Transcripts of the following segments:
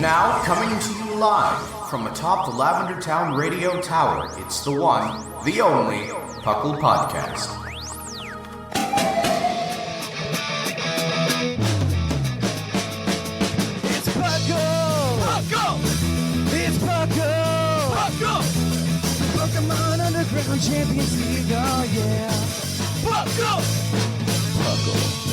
Now, coming to you live from atop the Lavender Town Radio Tower, it's the one, the only, PUCL Podcast. It's PUCL! PUCL! It's PUCL! PUCL! Pokemon Underground Champions League, oh yeah! PUCL! PUCL.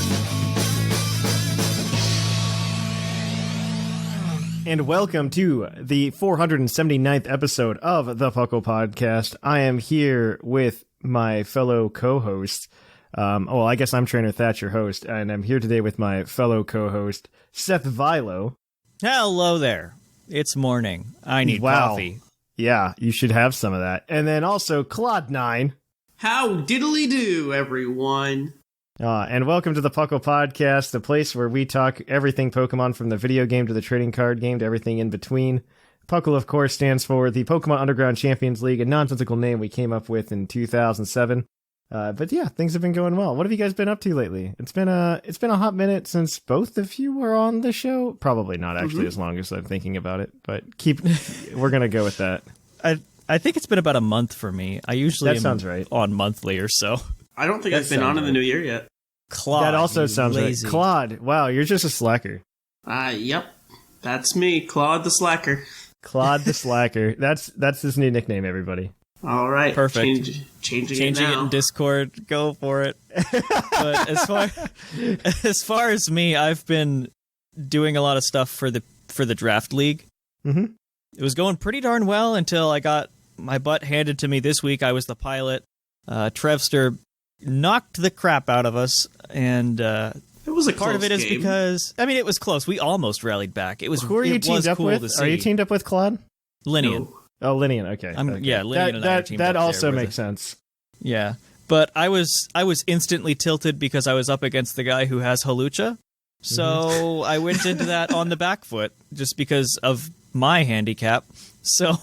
And welcome to the 479th episode of the PUCL Podcast. I am here with my fellow co-host. I guess I'm Trainer Thatch, your host, and I'm here today with my fellow co-host, Seth Vilo. Hello there. It's morning. I need coffee. Yeah, you should have some of that. And then also Clod9. How diddly do, everyone. And welcome to the PUCL Podcast, the place where we talk everything Pokemon, from the video game to the trading card game to everything in between. PUCL, of course, stands for the Pokemon Underground Champions League, a nonsensical name we came up with in 2007. But yeah, things have been going well. What have you guys been up to lately? It's been a hot minute since both of you were on the show. Probably not actually as long as I'm thinking about it, but we're gonna go with that. I think it's been about a month for me. I usually sounds right. On monthly or so. I don't think I've been on in the new year yet. Claude, that also sounds lazy. Right. Claude, wow, you're just a slacker. Yep. That's me, Claude the Slacker. Claude the Slacker. That's his new nickname, everybody. All right. Perfect. Changing it in Discord. Go for it. But as far as me, I've been doing a lot of stuff for the draft league. Mm-hmm. It was going pretty darn well until I got my butt handed to me this week. I was the pilot. Trevster knocked the crap out of us, and it was a close part of it is game. Because it was close. We almost rallied back. It was. Who are you teamed up with? Are you teamed up with Claude? Linian. No. Oh, Linian. Okay. Yeah, Linian and I are teamed up. That also makes sense. Yeah, but I was instantly tilted because I was up against the guy who has Hawlucha, so I went into that on the back foot just because of my handicap. So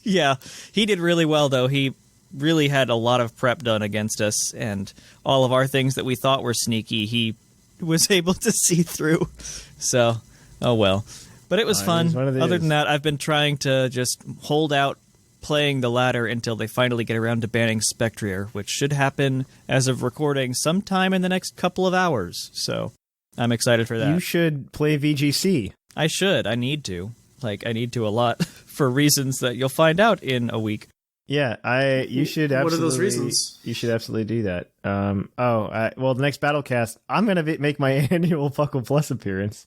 yeah, he did really well though. He really had a lot of prep done against us, and all of our things that we thought were sneaky, he was able to see through. So, oh well. But it was fun. Other than that, I've been trying to just hold out playing the ladder until they finally get around to banning Spectrier, which should happen as of recording sometime in the next couple of hours. So, I'm excited for that. You should play VGC. I should. I need to. I need to a lot for reasons that you'll find out in a week. Yeah, you should absolutely. What are those reasons? You should absolutely do that. The next Battlecast, I'm gonna make my annual PUCL Plus appearance.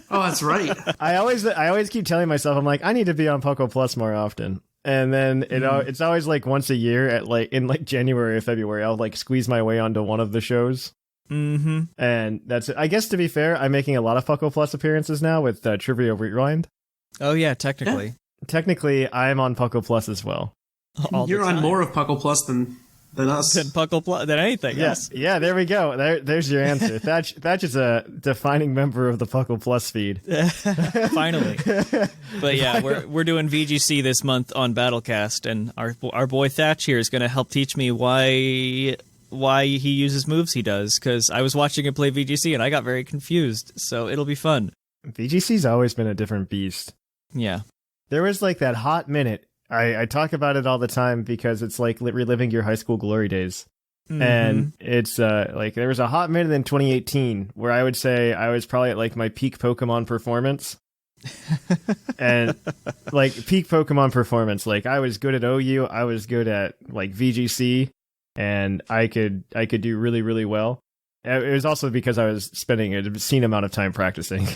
Oh, that's right. I always keep telling myself, I'm like, I need to be on PUCL Plus more often, and then it's always like once a year in January or February, I'll squeeze my way onto one of the shows. Mm-hmm. And that's it. I guess, to be fair, I'm making a lot of PUCL Plus appearances now with Trivia Rewind. Oh yeah, technically. Yeah. Technically, I'm on PUCL Plus as well. You're on more of PUCL Plus than us. Than PUCL Plus, than anything. Yes. Yeah, there we go. There's your answer. Thatch is a defining member of the PUCL Plus feed. Finally. But yeah, we're doing VGC this month on Battlecast, and our boy Thatch here is going to help teach me why he uses moves he does, because I was watching him play VGC and I got very confused. So it'll be fun. VGC's always been a different beast. Yeah. There was that hot minute. I talk about it all the time because it's like reliving your high school glory days. Mm-hmm. And it's there was a hot minute in 2018 where I would say I was probably at my peak Pokemon performance. And peak Pokemon performance, I was good at OU, I was good at VGC, and I could do really, really well. It was also because I was spending an obscene amount of time practicing.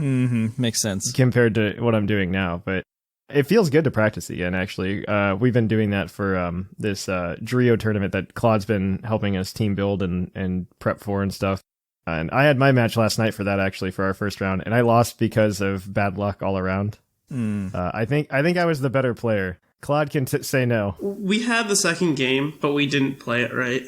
Mm-hmm. Makes sense. Compared to what I'm doing now, but it feels good to practice again, actually. We've been doing that for this Drio tournament that Claude's been helping us team build and prep for and stuff. And I had my match last night for that, actually, for our first round, and I lost because of bad luck all around. I think I was the better player. Claude can say no. We had the second game, but we didn't play it right.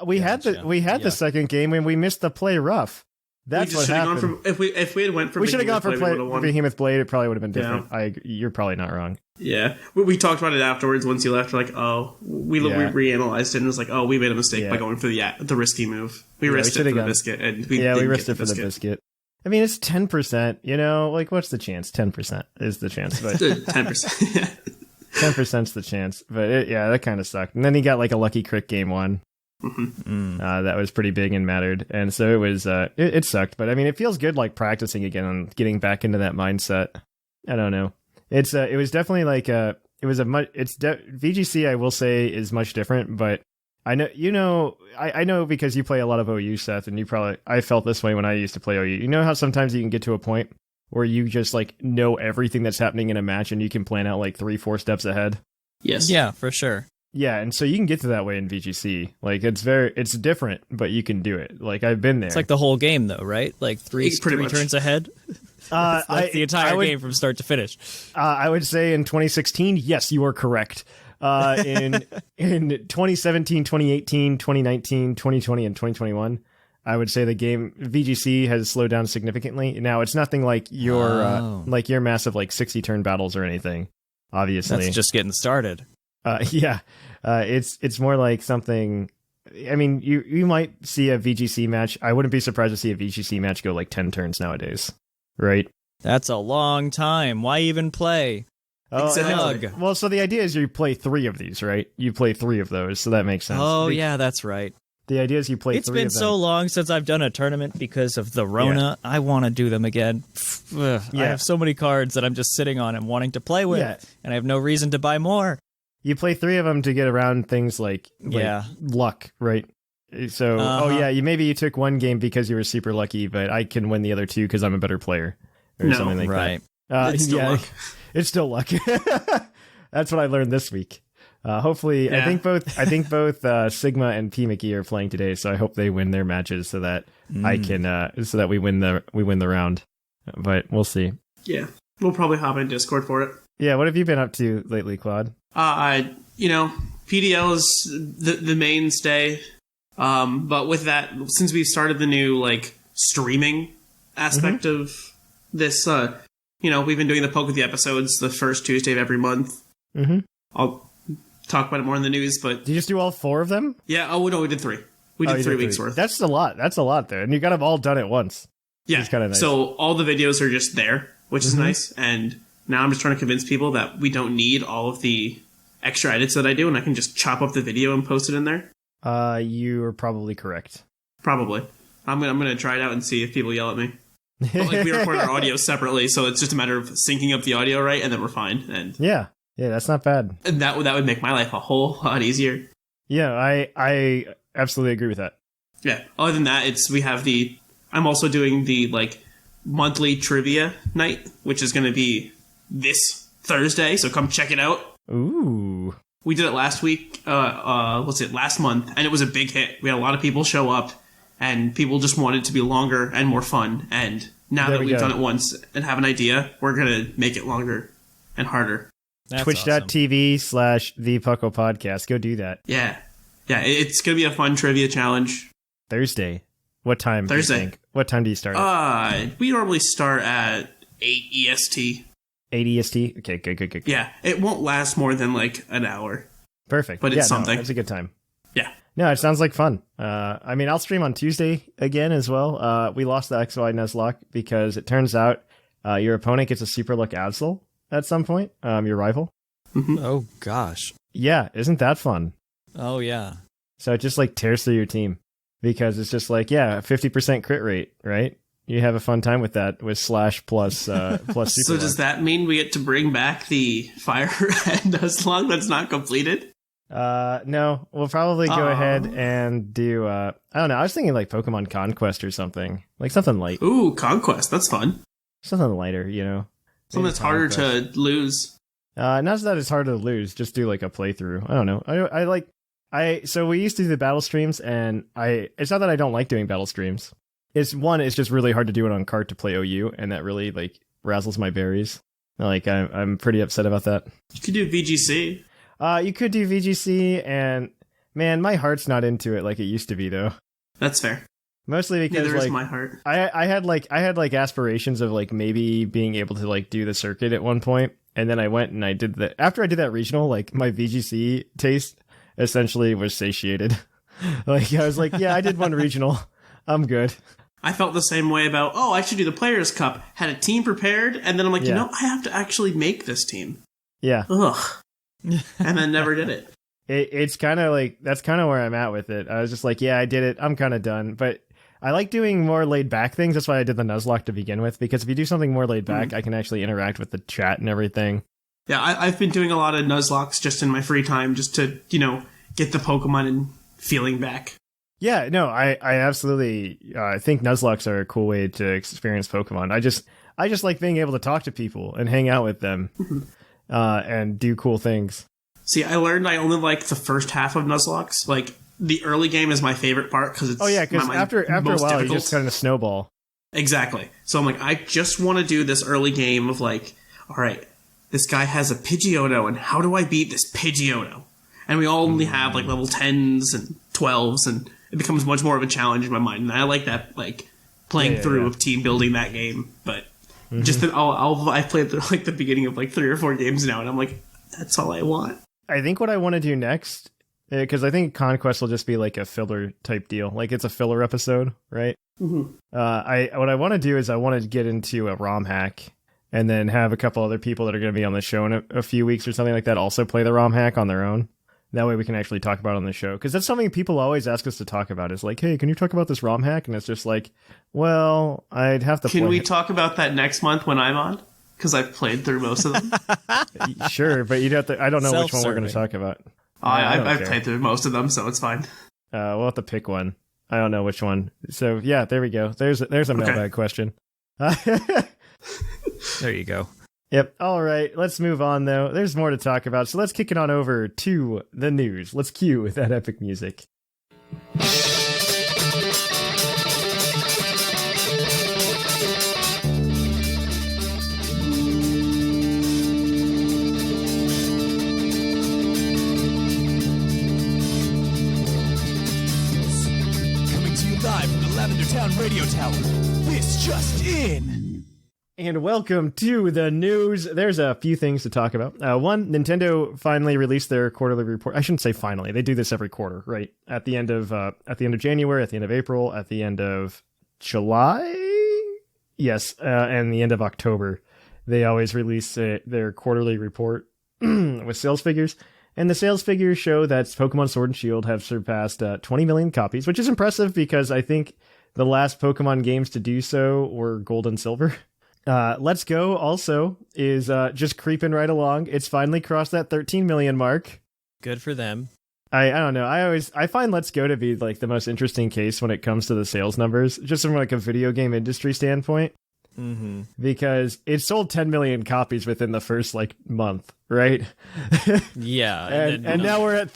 We had the second game when we missed the play rough. That's what happened. If we had went for we should have gone for Behemoth Blade. It probably would have been different. Yeah. You're probably not wrong. Yeah, we talked about it afterwards. Once you left, we're we reanalyzed it and it was we made a mistake by going for the risky move. We risked it for the biscuit, and we risked it for the biscuit. I mean, it's 10%, you know, like what's the chance? 10% is the chance, but 10%. 10%'s the chance, but that kind of sucked. And then he got like a lucky crit game one. That was pretty big and mattered, and so it was. It sucked, but I mean, it feels good like practicing again and getting back into that mindset. I don't know. It was definitely like VGC. I will say is much different, but I know I know because you play a lot of OU, Seth, and I felt this way when I used to play OU. You know how sometimes you can get to a point where you just like know everything that's happening in a match and you can plan out like 3-4 steps ahead. Yes. Yeah, for sure. Yeah, and so you can get to that way in VGC. Like it's different, but you can do it. Like I've been there. It's like the whole game, though, right? Like three much. turns ahead. That's the entire game from start to finish. I would say in 2016, yes, you are correct. In 2017, 2018, 2019, 2020, and 2021, I would say the game VGC has slowed down significantly. Now it's nothing like your massive like 60 turn battles or anything. Obviously, that's just getting started. It's more like something. I mean, you might see a VGC match. I wouldn't be surprised to see a VGC match go like 10 turns nowadays, right? That's a long time. Why even play? Oh, exactly. Well, so the idea is you play 3 of these, right? You play 3 of those, so that makes sense. Oh, yeah, that's right. The idea is you play 3 of them. It's been so long since I've done a tournament because of the Rona. Yeah. I want to do them again. I have so many cards that I'm just sitting on and wanting to play with, and I have no reason to buy more. You play 3 of them to get around things like luck, right? So, maybe you took one game because you were super lucky, but I can win the other 2 because I'm a better player, or something like that. It's still luck. It's still luck. That's what I learned this week. Hopefully, I think both Sigma and PMickey are playing today, so I hope they win their matches so that I can so that we win the round. But we'll see. Yeah, we'll probably hop in Discord for it. Yeah, what have you been up to lately, Claude? PDL is the mainstay. But with that, since we've started the new like streaming aspect of this, we've been doing the Poke with the episodes the first Tuesday of every month. I'll talk about it more in the news, but... Did you just do all 4 of them? Yeah, no, we did 3. We did 3 weeks worth. That's a lot there, and you got them all done at once. Yeah, it's kind of nice. So all the videos are just there, which is nice, and now I'm just trying to convince people that we don't need all of the extra edits that I do, and I can just chop up the video and post it in there. You are probably correct. Probably. I'm gonna try it out and see if people yell at me. But like we record our audio separately, so it's just a matter of syncing up the audio right, and then we're fine. And yeah, that's not bad. And that would make my life a whole lot easier. Yeah, I absolutely agree with that. Yeah. Other than that, I'm also doing the like monthly trivia night, which is going to be this Thursday. So come check it out. Ooh. We did it last week. Last month, and it was a big hit. We had a lot of people show up. And people just want it to be longer and more fun. And now that we've done it once and have an idea, we're going to make it longer and harder. Twitch.tv/the puclpodcast. Go do that. Yeah. Yeah, it's going to be a fun trivia challenge. Thursday. What time Thursday. Do you think? What time do you start We normally start at 8 EST. 8 EST? Okay, good. Yeah, it won't last more than like an hour. Perfect. But it's something. That's a good time. Yeah. No, it sounds like fun. I mean, I'll stream on Tuesday again as well. We lost the XY Nuzlocke because it turns out your opponent gets a super luck Absol at some point, your rival. Oh, gosh. Yeah, isn't that fun? Oh, yeah. So it just like tears through your team because it's just like, 50% crit rate, right? You have a fun time with that with Slash plus super So does that mean we get to bring back the Fire Red Nuzlocke that's not completed? No, we'll probably go ahead and do, I don't know. I was thinking like Pokemon Conquest or something, like something light. Ooh, Conquest. That's fun. Something lighter, you know. Something that's harder to lose. Not that it's harder to lose, just do like a playthrough. I don't know. So we used to do the battle streams and it's not that I don't like doing battle streams. It's just really hard to do it on cart to play OU. And that really like razzles my berries. Like I'm pretty upset about that. You could do VGC. You could do VGC, and man, my heart's not into it like it used to be, though. That's fair. Mostly because Neither like is my heart. I had aspirations of like maybe being able to like do the circuit at one point, and then I went and I did that. After I did that regional, like my VGC taste essentially was satiated. Like I was like, yeah, I did one regional, I'm good. I felt the same way about, I should do the Players' Cup. Had a team prepared, and then I'm like, I have to actually make this team. Yeah. Ugh. And then never did it. It's kind of like, that's kind of where I'm at with it. I was just like, yeah, I did it. I'm kind of done. But I like doing more laid back things. That's why I did the Nuzlocke to begin with, because if you do something more laid back, I can actually interact with the chat and everything. Yeah, I've been doing a lot of Nuzlocks just in my free time, just to, get the Pokemon and feeling back. Yeah, no, I absolutely think Nuzlocks are a cool way to experience Pokemon. I just like being able to talk to people and hang out with them and do cool things. See, I learned I only like the first half of Nuzlocke. Like, the early game is my favorite part because it's because after a while difficult. you just kind of snowball. Exactly. So I'm like, I just want to do this early game of like, all right, this guy has a Pidgeotto, and how do I beat this Pidgeotto? And we all only have like level 10s and 12s, and it becomes much more of a challenge in my mind. And I like that, like, playing through of team building that game. But just that I've played through like the beginning of like 3 or 4 games now, and I'm like, that's all I want. I think what I want to do next, because I think Conquest will just be like a filler type deal. Like, it's a filler episode, right? What I want to do is I want to get into a ROM hack and then have a couple other people that are going to be on the show in a few weeks or something like that also play the ROM hack on their own. That way we can actually talk about it on the show. Because that's something people always ask us to talk about. Is like, hey, can you talk about this ROM hack? And it's just like, well, I'd have to Can we talk about that next month when I'm on? Because I've played through most of them. Sure, but you'd have to... I don't know which one we're going to talk about. I've played through most of them, so it's fine. We'll have to pick one. I don't know which one. So, yeah, there we go. There's a mailbag question. There you go. Yep. All right. Let's move on, though. There's more to talk about. So let's kick it on over to the news. Let's cue with that epic music. Coming to you live from the Lavender Town Radio Tower. This just in. And welcome to the news. There's a few things to talk about. One, Nintendo finally released their quarterly report. I shouldn't say finally. They do this every quarter, right? At the end of January, at the end of April, at the end of July. Yes, and the end of October. They always release their quarterly report with sales figures. And the sales figures show that Pokemon Sword and Shield have surpassed 20 million copies, which is impressive because I think the last Pokemon games to do so were Gold and Silver. Let's Go also is just creeping right along. It's finally crossed that 13 million mark. Good for them. I don't know. I find Let's Go to be like the most interesting case when it comes to the sales numbers, just from like a video game industry standpoint. Mm-hmm. Because it sold 10 million copies within the first like month, right? Yeah, and now we're at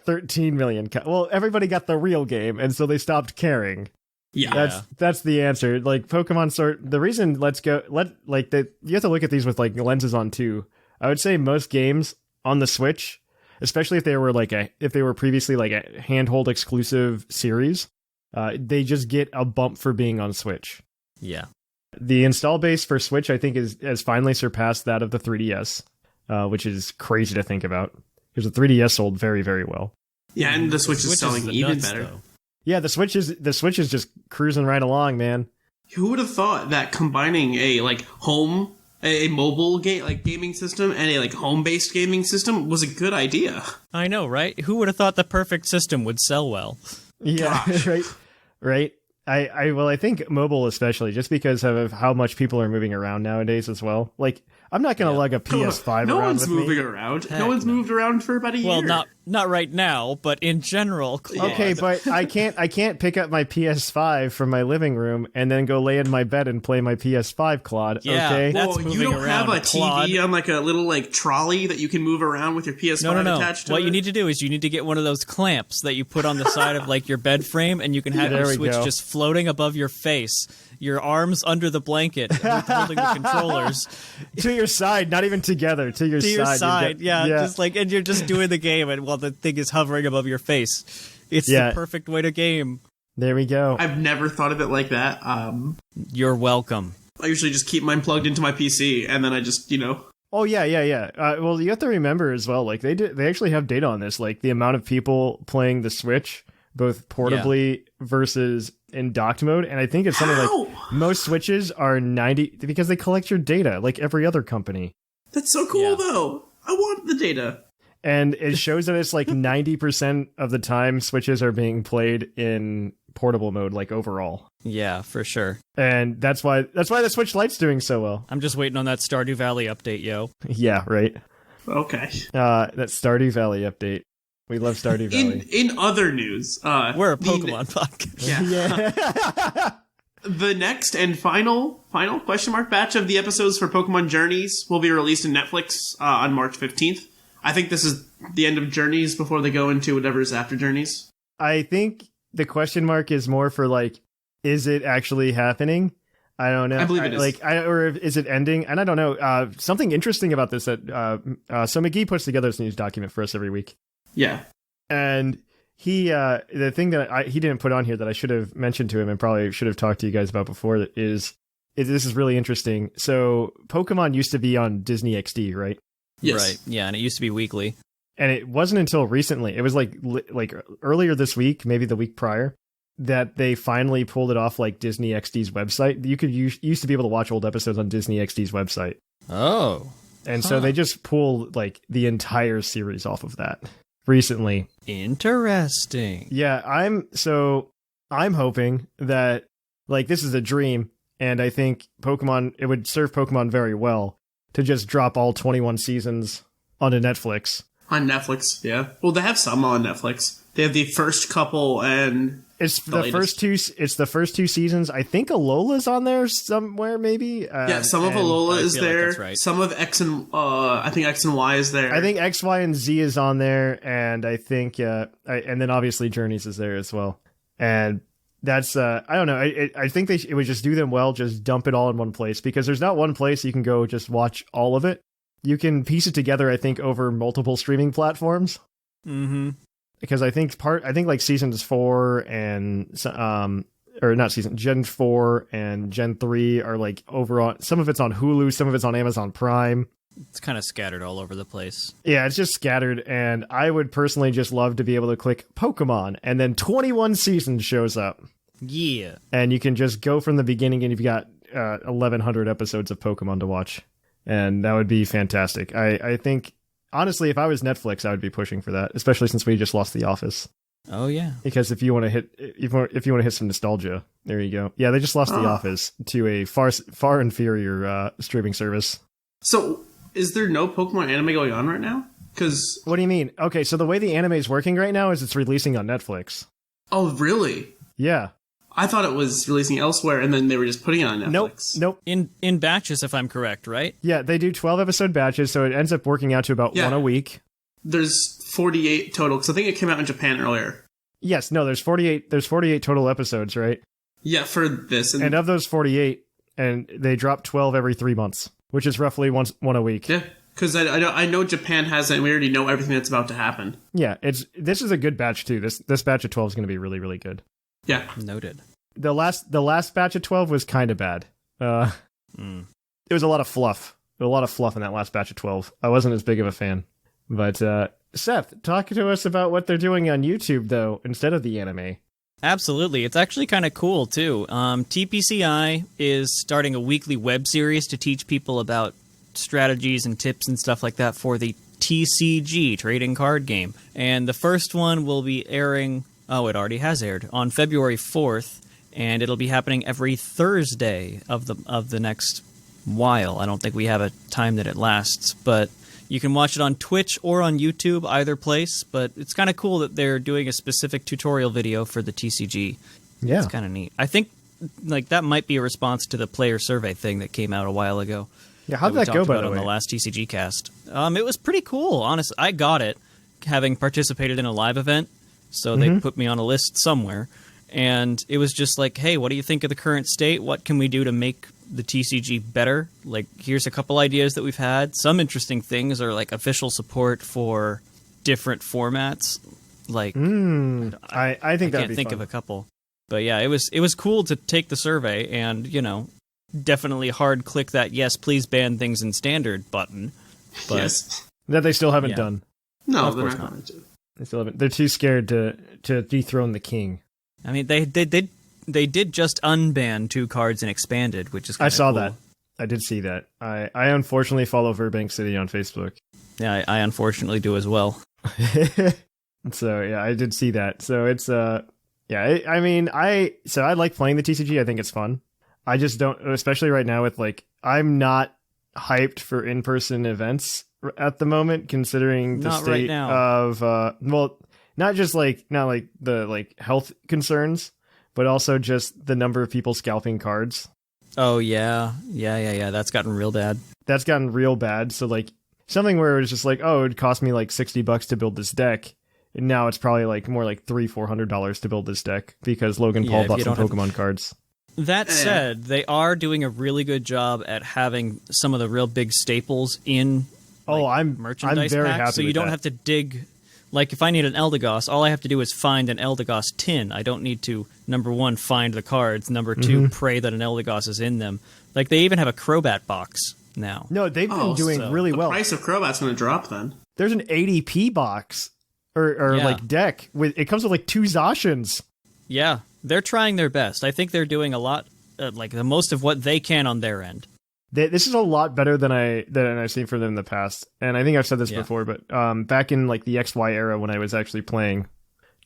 13 million. Well, everybody got the real game, and so they stopped caring. Yeah, that's the answer. Like Pokemon Sword, the reason Let's Go, you have to look at these with like lenses on too. I would say most games on the Switch, especially if they were previously like a handhold exclusive series, they just get a bump for being on Switch. Yeah, the install base for Switch, I think, has finally surpassed that of the 3DS, which is crazy to think about because the 3DS sold very, very well. Yeah, and the Switch is selling even better. Though. Yeah, the Switch is just cruising right along, man. Who would have thought that combining a mobile gaming system and a home-based gaming system was a good idea? I know, right? Who would have thought the perfect system would sell well? Yeah, right. I think mobile especially, just because of how much people are moving around nowadays as well. Like, I'm not going to lug a PS5 around with me. No one's moving around. No one's moved around for about a year. Well, not right now, but in general. Claude. Okay, but I can't pick up my PS5 from my living room and then go lay in my bed and play my PS5, Claude. Yeah, okay? that's moving you don't around, have a Claude. TV on like a little trolley that you can move around with your PS5 attached to it? What you need to do is you need to get one of those clamps that you put on the side of your bed frame, and you can have your Switch just floating above your face. Your arms under the blanket, holding the controllers to your side, not even together. To your side, yeah. Just and you're just doing the game, and while the thing is hovering above your face, it's the perfect way to game. There we go. I've never thought of it like that. You're welcome. I usually just keep mine plugged into my PC, and then I just Oh yeah. Well, you have to remember as well. Like they actually have data on this. Like the amount of people playing the Switch, both portably versus in docked mode, and I think it's something like most switches are 90 because they collect your data like every other company. That's so cool, though. I want the data. And it shows that it's like 90% of the time switches are being played in portable mode, like overall. Yeah, for sure. And that's why the Switch Lite's doing so well. I'm just waiting on that Stardew Valley update, yo. Yeah, right. Okay. That Stardew Valley update. We love Stardew Valley. In other news, we're a Pokemon podcast. Yeah. The next and final question mark batch of the episodes for Pokemon Journeys will be released in Netflix on March 15th. I think this is the end of Journeys before they go into whatever's after Journeys. I think the question mark is more for like, is it actually happening? I don't know. I believe it is. Or is it ending? And I don't know. Something interesting about this that so McGee puts together this news document for us every week. Yeah. And he the thing that he didn't put on here that I should have mentioned to him and probably should have talked to you guys about before is this is really interesting. So Pokemon used to be on Disney XD, right? Yes. Right. Yeah, and it used to be weekly. And it wasn't until recently, it was like earlier this week, maybe the week prior, that they finally pulled it off like Disney XD's website. You could used to be able to watch old episodes on Disney XD's website. Oh. And so they just pulled like the entire series off of that recently. Interesting. Yeah, I'm hoping that like this is a dream, and I think it would serve Pokemon very well to just drop all 21 seasons onto Netflix. On Netflix, yeah. Well, they have some on Netflix. They have the first couple and it's the first two seasons. I think Alola's on there somewhere, maybe. Yeah, some of Alola is there. Like that's right. Some of X and I think X and Y is there. I think X, Y, and Z is on there, and I think and then obviously Journeys is there as well. And that's I don't know. I think it would just do them well, just dump it all in one place, because there's not one place you can go just watch all of it. You can piece it together, I think, over multiple streaming platforms. Mm-hmm. Because I think like seasons 4 and or not Gen 4 and Gen 3 are like overall. Some of it's on Hulu, some of it's on Amazon Prime. It's kind of scattered all over the place. Yeah, it's just scattered, and I would personally just love to be able to click Pokemon, and then 21 seasons shows up. Yeah. And you can just go from the beginning, and you've got 1,100 episodes of Pokemon to watch. And that would be fantastic. I think, honestly, if I was Netflix, I would be pushing for that, especially since we just lost The Office. Oh, yeah. Because if you want to hit some nostalgia, there you go. Yeah, they just lost The Office to a far inferior streaming service. So, is there no Pokemon anime going on right now? Because what do you mean? Okay, so the way the anime is working right now is it's releasing on Netflix. Oh, really? Yeah. I thought it was releasing elsewhere, and then they were just putting it on Netflix. Nope. In batches, if I'm correct, right? Yeah, they do 12-episode batches, so it ends up working out to about one a week. There's 48 total, because I think it came out in Japan earlier. Yes, no, there's 48 total episodes, right? Yeah, for this. And of those 48, and they drop 12 every 3 months, which is roughly one a week. Yeah, because I know Japan has it, and we already know everything that's about to happen. Yeah, this is a good batch, too. This batch of 12 is going to be really, really good. Yeah. Noted. The last batch of 12 was kind of bad. It was a lot of fluff. A lot of fluff in that last batch of 12. I wasn't as big of a fan. But Seth, talk to us about what they're doing on YouTube, though, instead of the anime. Absolutely. It's actually kind of cool, too. TPCI is starting a weekly web series to teach people about strategies and tips and stuff like that for the TCG, trading card game. And the first one will be airing... Oh, it already has aired on February 4th, and it'll be happening every Thursday of the next while. I don't think we have a time that it lasts, but you can watch it on Twitch or on YouTube, either place. But it's kind of cool that they're doing a specific tutorial video for the TCG. Yeah, it's kind of neat. I think like that might be a response to the player survey thing that came out a while ago. Yeah, how did that go, by the way? On the last TCG cast, it was pretty cool. Honestly, I got it, having participated in a live event. So they put me on a list somewhere, and it was just like, hey, what do you think of the current state? What can we do to make the TCG better? Like, here's a couple ideas that we've had. Some interesting things are like official support for different formats. Like, I think I can't think of a couple, but yeah, it was cool to take the survey and definitely hard click that yes, please ban things in standard button. But yes, that they still haven't done. No, of they're course not not. going to. They still haven't. They're too scared to dethrone the king. I mean, they did just unban 2 cards in Expanded, which is kind I of saw cool. that. I did see that. I unfortunately follow Burbank City on Facebook. Yeah, I unfortunately do as well. So yeah, I did see that. So it's I like playing the TCG. I think it's fun. I just don't, especially right now with like, I'm not hyped for in-person events at the moment, considering the Not state right now. of not the health concerns, but also just the number of people scalping cards. Oh yeah. That's gotten real bad. That's gotten real bad. So like something where it was just like, oh, it would cost me like $60 to build this deck. And now it's probably like more like $300-400 to build this deck because Logan Paul bought some Pokemon cards. That said, they are doing a really good job at having some of the real big staples in I'm merchandise very packs, happy so you with don't that. have to dig. Like, if I need an Eldegoss, all I have to do is find an Eldegoss tin. I don't need to, number 1, find the cards, number 2, pray that an Eldegoss is in them. Like, they even have a Crobat box now. No, they've been doing really well. The price of Crobat's going to drop then. There's an ADP box or Yeah. like deck with it comes with like 2 Zacians. Yeah, they're trying their best. I think they're doing a lot, like the most of what they can on their end. This is a lot better than I've seen from them in the past. And I think I've said this before, but back in like the XY era when I was actually playing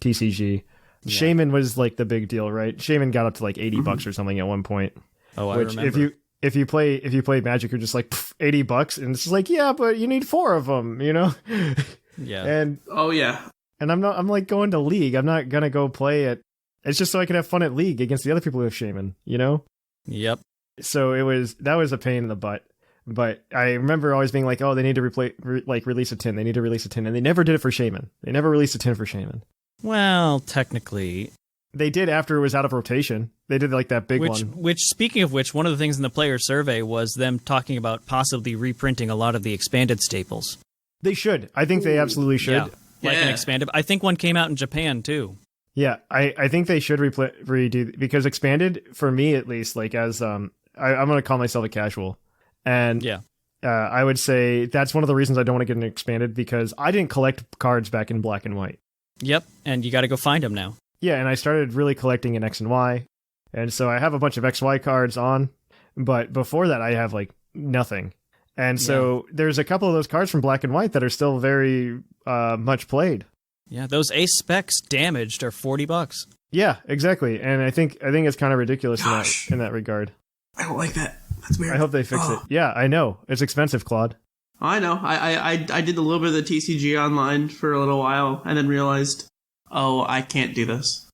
TCG, Shaman was like the big deal, right? Shaman got up to like $80 or something at one point. Oh, I Which remember. if you play Magic, you're just like $80, and it's just like, yeah, but you need 4 of them, you know? Yeah. And Oh yeah. I'm like going to League. I'm not gonna go play it. It's just so I can have fun at League against the other people who have Shaman, you know? Yep. So that was a pain in the butt. But I remember always being like, oh, they need to release a tin. They need to release a tin. And they never did it for Shaman. They never released a tin for Shaman. Well, technically. They did after it was out of rotation. They did like that big one. Which, speaking of which, one of the things in the player survey was them talking about possibly reprinting a lot of the expanded staples. They should. I think they absolutely should. Yeah. Like an expanded. I think one came out in Japan, too. Yeah, I think they should redo, because expanded, for me at least, like as I'm going to call myself a casual. And Yeah. I would say that's one of the reasons I don't want to get an expanded, because I didn't collect cards back in black and white. Yep, and you got to go find them now. Yeah, and I started really collecting in X and Y. And so I have a bunch of XY cards on, but before that I have like nothing. And so there's a couple of those cards from black and white that are still very much played. Yeah, those ace specs damaged are $40. Yeah, exactly. And I think it's kind of ridiculous Gosh. in that regard. I don't like that. That's weird. I hope they fix it. Yeah, I know. It's expensive, Claude. I know. I did a little bit of the TCG online for a little while and then realized, oh, I can't do this.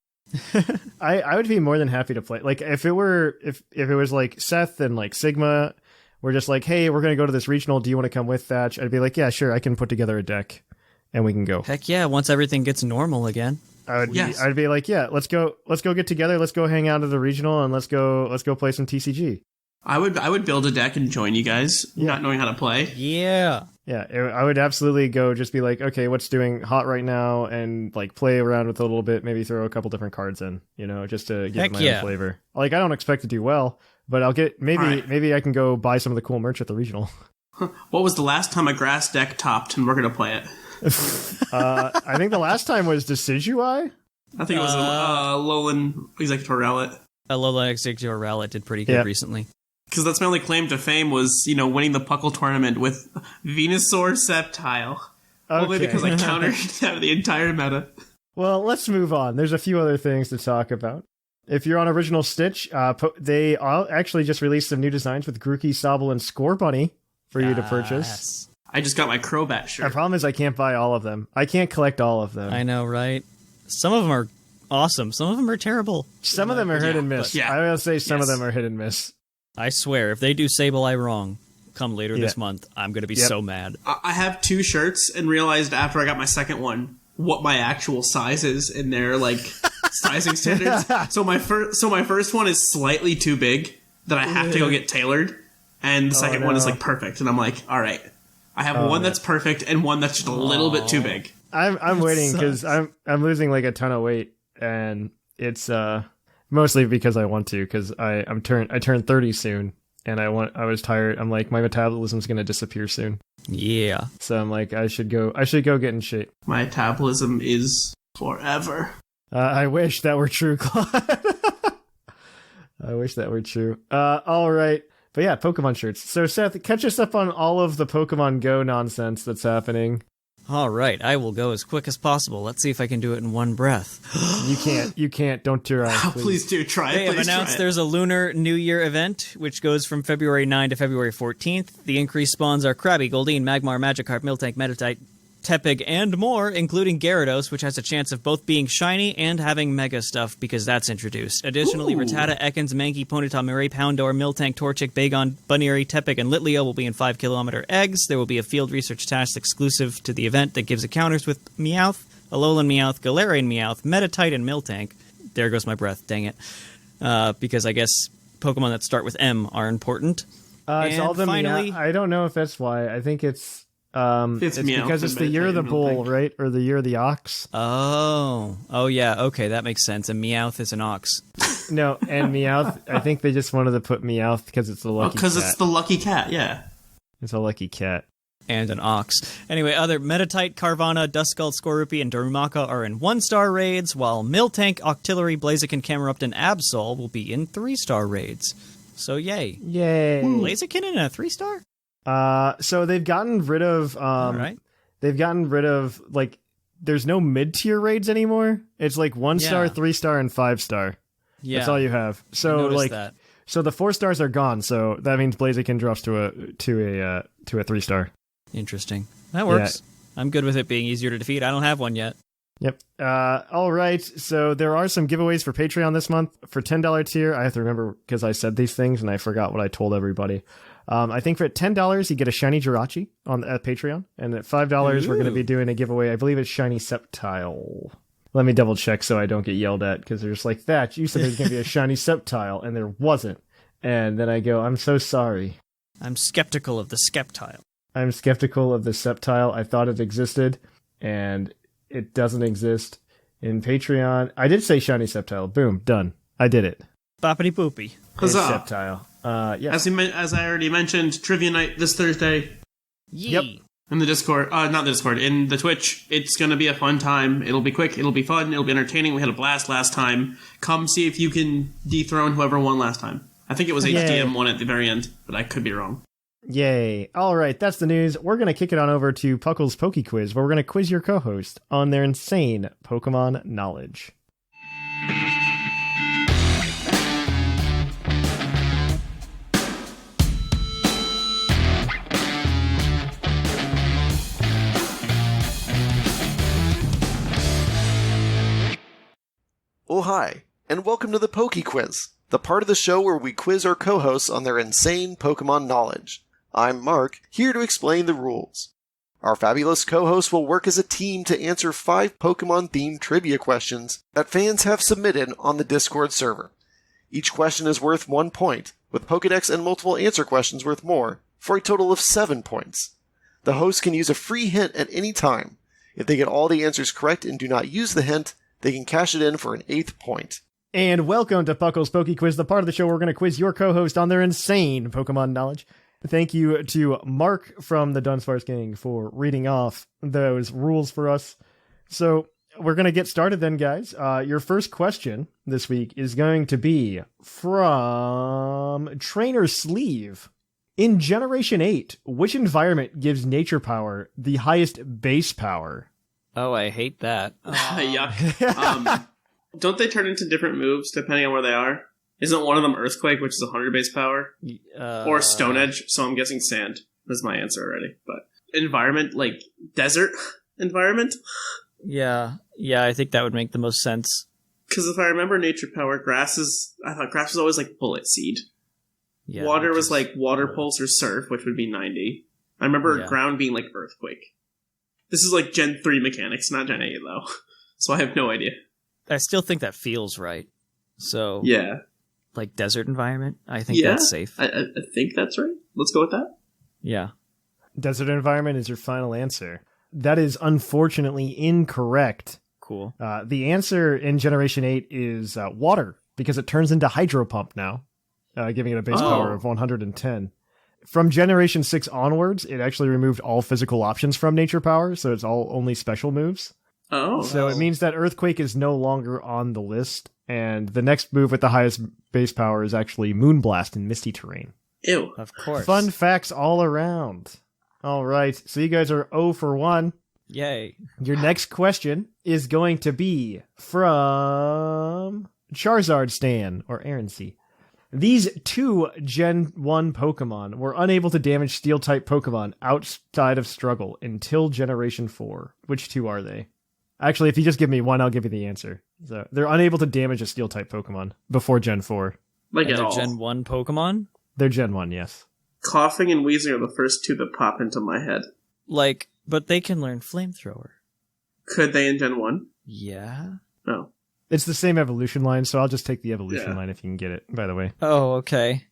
I would be more than happy to play. Like if it was like Seth and like Sigma were just like, hey, we're gonna go to this regional, do you want to come with Thatch? I'd be like, yeah, sure, I can put together a deck and we can go. Heck yeah, once everything gets normal again. I'd be like, yeah, let's go get together, let's go hang out at the regional, and let's go play some TCG. I would build a deck and join you guys, not knowing how to play. Yeah. Yeah, I would absolutely go just be like, okay, what's doing hot right now, and like play around with it a little bit, maybe throw a couple different cards in, just to get my own flavor. Like, I don't expect to do well, but I'll get, maybe I can go buy some of the cool merch at the regional. What was the last time a grass deck topped and we're going to play it? I think the last time was Decidueye. I think it was Alolan Executor Rowlet. Alola Executor Rowlet did pretty good recently. Because that's my only claim to fame was, winning the PUCL tournament with Venusaur Sceptile. Only because I countered the entire meta. Well, let's move on. There's a few other things to talk about. If you're on Original Stitch, they all actually just released some new designs with Grookey, Sobble, and Scorbunny for you to purchase. Yes. I just got my Crobat shirt. The problem is I can't buy all of them. I can't collect all of them. I know, right? Some of them are awesome. Some of them are terrible. Some of them are hit and miss. Yeah. I will say some of them are hit and miss. I swear, if they do Sableye wrong come later this month, I'm going to be so mad. I have 2 shirts and realized after I got my second one what my actual size is in their sizing standards. So my first one is slightly too big that I have to go get tailored, and the second one is perfect. And I'm like, all right, I have one that's perfect and one that's just a little bit too big. I'm waiting because I'm losing like a ton of weight, and it's mostly because I want to, because I turn 30 soon, and I was tired. I'm like, my metabolism's gonna disappear soon. Yeah. So I'm like, I should go get in shape. My metabolism is forever. I wish that were true, Claude. I wish that were true. All right. But yeah, Pokemon shirts. So Seth, catch us up on all of the Pokemon Go nonsense that's happening. All right, I will go as quick as possible. Let's see if I can do it in one breath. You can't. Don't try. Please do try it. They have announced there's a Lunar New Year event, which goes from February 9 to February 14th. The increased spawns are Krabby, Goldeen, Magmar, Magikarp, Miltank, Meditite, Tepig, and more, including Gyarados, which has a chance of both being shiny and having Mega stuff, because that's introduced. Additionally, Rattata, Ekans, Mankey, Ponyta, Murray, Poundor, Miltank, Torchic, Bagon, Buneary, Tepig, and Litleo will be in 5-kilometer eggs. There will be a field research task exclusive to the event that gives encounters with Meowth, Alolan Meowth, Galarian Meowth, Meditite, and Miltank. There goes my breath, dang it. Because I guess Pokemon that start with M are important. It's all the finally, I don't know if that's why. I think it's because it's the year of the bull, right? Or the year of the ox. Oh yeah, okay, that makes sense. And Meowth is an ox. No, and Meowth, I think they just wanted to put Meowth because it's the lucky cat. Because it's the lucky cat, yeah. It's a lucky cat. And an ox. Anyway, other Meditite, Carvanha, Duskull, Skorupi, and Darumaka are in 1-star raids, while Miltank, Octillery, Blaziken, Camerupt, and Absol will be in 3-star raids. So yay. Yay. Blaziken in a 3-star? So they've gotten rid of like there's no mid-tier raids anymore. It's like 1-star, 3-star, and 5-star. Yeah. That's all you have. So like that. So the 4 stars are gone, so that means Blaziken drops to a 3-star. Interesting. That works. Yeah. I'm good with it being easier to defeat. I don't have one yet. Yep. All right. So there are some giveaways for Patreon this month. For $10 tier, I have to remember because I said these things and I forgot what I told everybody. I think for $10 you get a shiny Jirachi at Patreon, and at $5 we're going to be doing a giveaway. I believe it's shiny Sceptile. Let me double check so I don't get yelled at, because they're just like, Thatch, you said there's going to be a shiny Sceptile, and there wasn't. And then I go, I'm so sorry. I'm skeptical of the Sceptile. I'm skeptical of the Sceptile. I thought it existed, and it doesn't exist in Patreon. I did say shiny Sceptile. Boom, done. I did it. Boppity poopy. Huzzah. Sceptile. Yeah. As I already mentioned, Trivia Night this Thursday. Yep. In the Discord, not the Discord, in the Twitch. It's going to be a fun time. It'll be quick, it'll be fun, it'll be entertaining. We had a blast last time. Come see if you can dethrone whoever won last time. I think it was HDM won at the very end, but I could be wrong. Yay. All right, that's the news. We're going to kick it on over to Puckle's Poke Quiz, where we're going to quiz your co-host on their insane Pokemon knowledge. Oh hi, and welcome to the Poke Quiz, the part of the show where we quiz our co-hosts on their insane Pokemon knowledge. I'm Mark, here to explain the rules. Our fabulous co-hosts will work as a team to answer 5 Pokemon-themed trivia questions that fans have submitted on the Discord server. Each question is worth 1 point, with Pokedex and multiple answer questions worth more, for a total of 7 points. The host can use a free hint at any time. If they get all the answers correct and do not use the hint, they can cash it in for an 8th point. And welcome to Puckle's Poke Quiz, the part of the show where we're going to quiz your co-host on their insane Pokemon knowledge. Thank you to Mark from the Dunsparce Gang for reading off those rules for us. So we're going to get started then, guys. Your first question this week is going to be from Trainer Sleeve. In Generation 8, which environment gives Nature Power the highest base power? Oh, I hate that. Yuck. Don't they turn into different moves depending on where they are? Isn't one of them Earthquake, which is 100 base power? Or Stone Edge, so I'm guessing Sand. That's my answer already. But environment, like desert environment? Yeah, I think that would make the most sense. Because if I remember Nature Power, I thought grass was always like Bullet Seed. Yeah, Water was like Water Pulse or Surf, which would be 90. I remember Ground being like Earthquake. This is like Gen 3 mechanics, not Gen 8, though. So I have no idea. I still think that feels right. So, yeah. Like desert environment, I think that's safe. I think that's right. Let's go with that. Yeah. Desert environment is your final answer. That is unfortunately incorrect. Cool. The answer in Generation 8 is water, because it turns into Hydro Pump now, giving it a base power of 110. From Generation 6 onwards, it actually removed all physical options from Nature Power, so it's all only special moves. Oh. So it means that Earthquake is no longer on the list, and the next move with the highest base power is actually Moonblast in Misty Terrain. Ew. Of course. Fun facts all around. All right, so you guys are 0 for 1. Yay. Your next question is going to be from Charizard Stan, or Aaron C. These 2 Gen 1 Pokemon were unable to damage Steel-type Pokemon outside of Struggle until Generation 4. Which 2 are they? Actually, if you just give me one, I'll give you the answer. So they're unable to damage a Steel-type Pokemon before Gen 4. Like And at they're all. Gen 1 Pokemon? They're Gen 1, yes. Coughing and wheezing are the first 2 that pop into my head. Like, but they can learn Flamethrower. Could they in Gen 1? Yeah? No. It's the same evolution line, so I'll just take the evolution Yeah. line if you can get it, by the way. Oh, okay.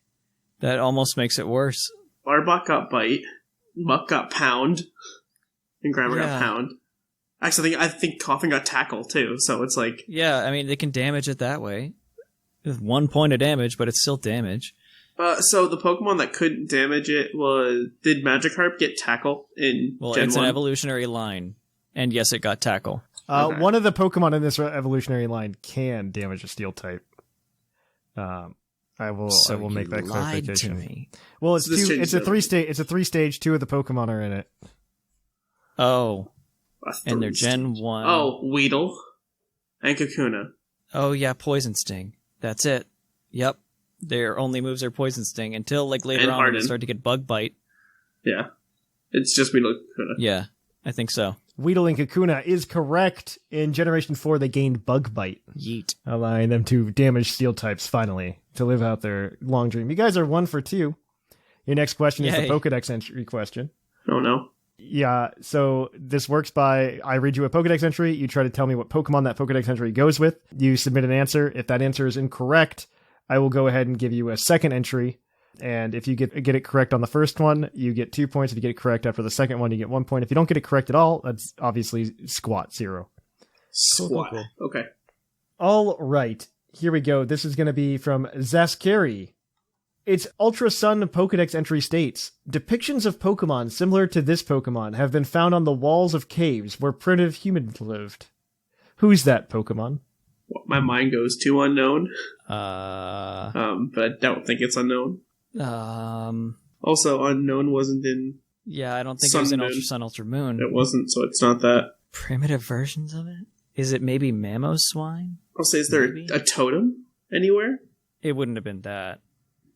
That almost makes it worse. Arbok got Bite. Muck got Pound. And Grammar Yeah. got Pound. Actually, I think Coughing got Tackle, too, so it's like... Yeah, I mean, they can damage it that way. With 1 point of damage, but it's still damage. So the Pokemon that couldn't damage it was... Did Magikarp get Tackle in Well, Gen it's 1? an evolutionary line. And yes, it got Tackle. Okay. One of the Pokemon in this evolutionary line can damage a Steel type. I will make that clarification. To me. Well, it's So this changes a everything. It's a 3-stage. 2 of the Pokemon are in it. Oh, A and they're three- Gen 1. Oh, Weedle. And Kakuna. Oh, yeah, Poison Sting. That's it. Yep. Their only moves are Poison Sting until, like, later And on when they Harden. start to get Bug Bite. Yeah. It's just Weedle and Kakuna. Yeah, I think so. Weedle and Kakuna is correct. In Generation 4, they gained Bug Bite, Yeet. allowing them to damage Steel types finally, to live out their long dream. You guys are 1 for 2. Your next question is Yay. the Pokedex entry question. Oh, no. Yeah, so this works by, I read you a Pokedex entry, you try to tell me what Pokemon that Pokedex entry goes with, you submit an answer. If that answer is incorrect, I will go ahead and give you a second entry, and if you get it correct on the first one, you get 2 points. If you get it correct after the second one, you get 1 point. If you don't get it correct at all, that's obviously squat 0. Squat. Cool. Okay. All right, here we go. This is going to be from Zaskari. Its Ultra Sun Pokedex entry states, depictions of Pokemon similar to this Pokemon have been found on the walls of caves where primitive humans lived. Who's that Pokemon? My mind goes to unknown, but I don't think it's unknown. Also, unknown wasn't in... Yeah, I don't think Sun it was in Moon. Ultra Sun, Ultra Moon. It wasn't, so it's not that. Primitive versions of it? Is it maybe Mamoswine? I'll say, is there Maybe. a totem anywhere? It wouldn't have been that.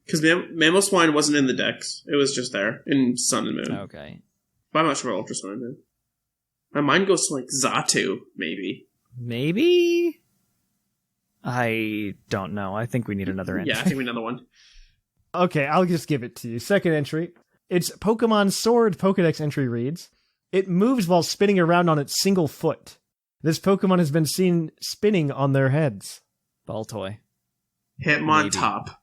Because Mamoswine wasn't in the decks. It was just there in Sun and Moon. Okay. But I'm not sure what Ultraswine is. My mind goes to, like, Xatu, maybe. Maybe? I don't know. I think we need another entry. Yeah, I think we need another one. Okay, I'll just give it to you. Second entry. Its Pokemon Sword Pokedex entry reads, it moves while spinning around on its single foot. This Pokemon has been seen spinning on their heads. Baltoy. Hitmontop.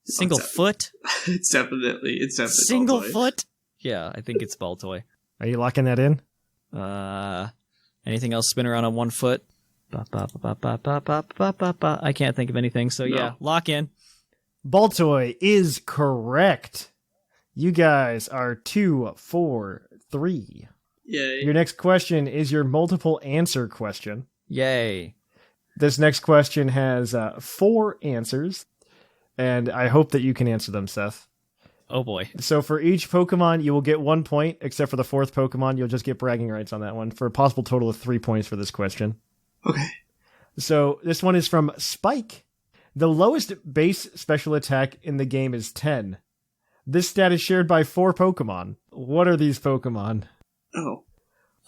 Single foot? It's definitely Single Baltoy. foot? Yeah, I think it's Baltoy. Are you locking that in? Anything else spin around on 1 foot? I can't think of anything, so No. yeah, lock in. Baltoy is correct. You guys are 2 for 3. Yay. Your next question is your multiple answer question. Yay. This next question has 4 answers, and I hope that you can answer them, Seth. Oh boy. So for each Pokemon, you will get 1 point, except for the 4th Pokemon, you'll just get bragging rights on that one, for a possible total of 3 points for this question. Okay. So this one is from Spike. The lowest base special attack in the game is 10. This stat is shared by 4 Pokemon. What are these Pokemon? Oh.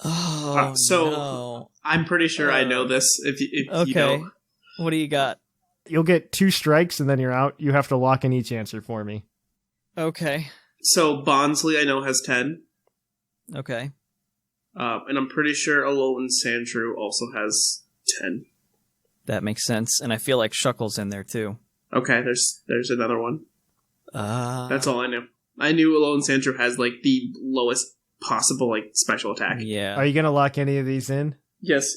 Oh, So- no. I'm pretty sure I know this if you Okay. know. What do you got? You'll get 2 strikes and then you're out. You have to lock in each answer for me. Okay. So Bonsly I know has 10. Okay. And I'm pretty sure Alolan Sandshrew also has 10. That makes sense. And I feel like Shuckle's in there too. Okay, there's another one. That's all I knew. I knew Alolan Sandshrew has like the lowest possible like special attack. Yeah. Are you going to lock any of these in? Yes.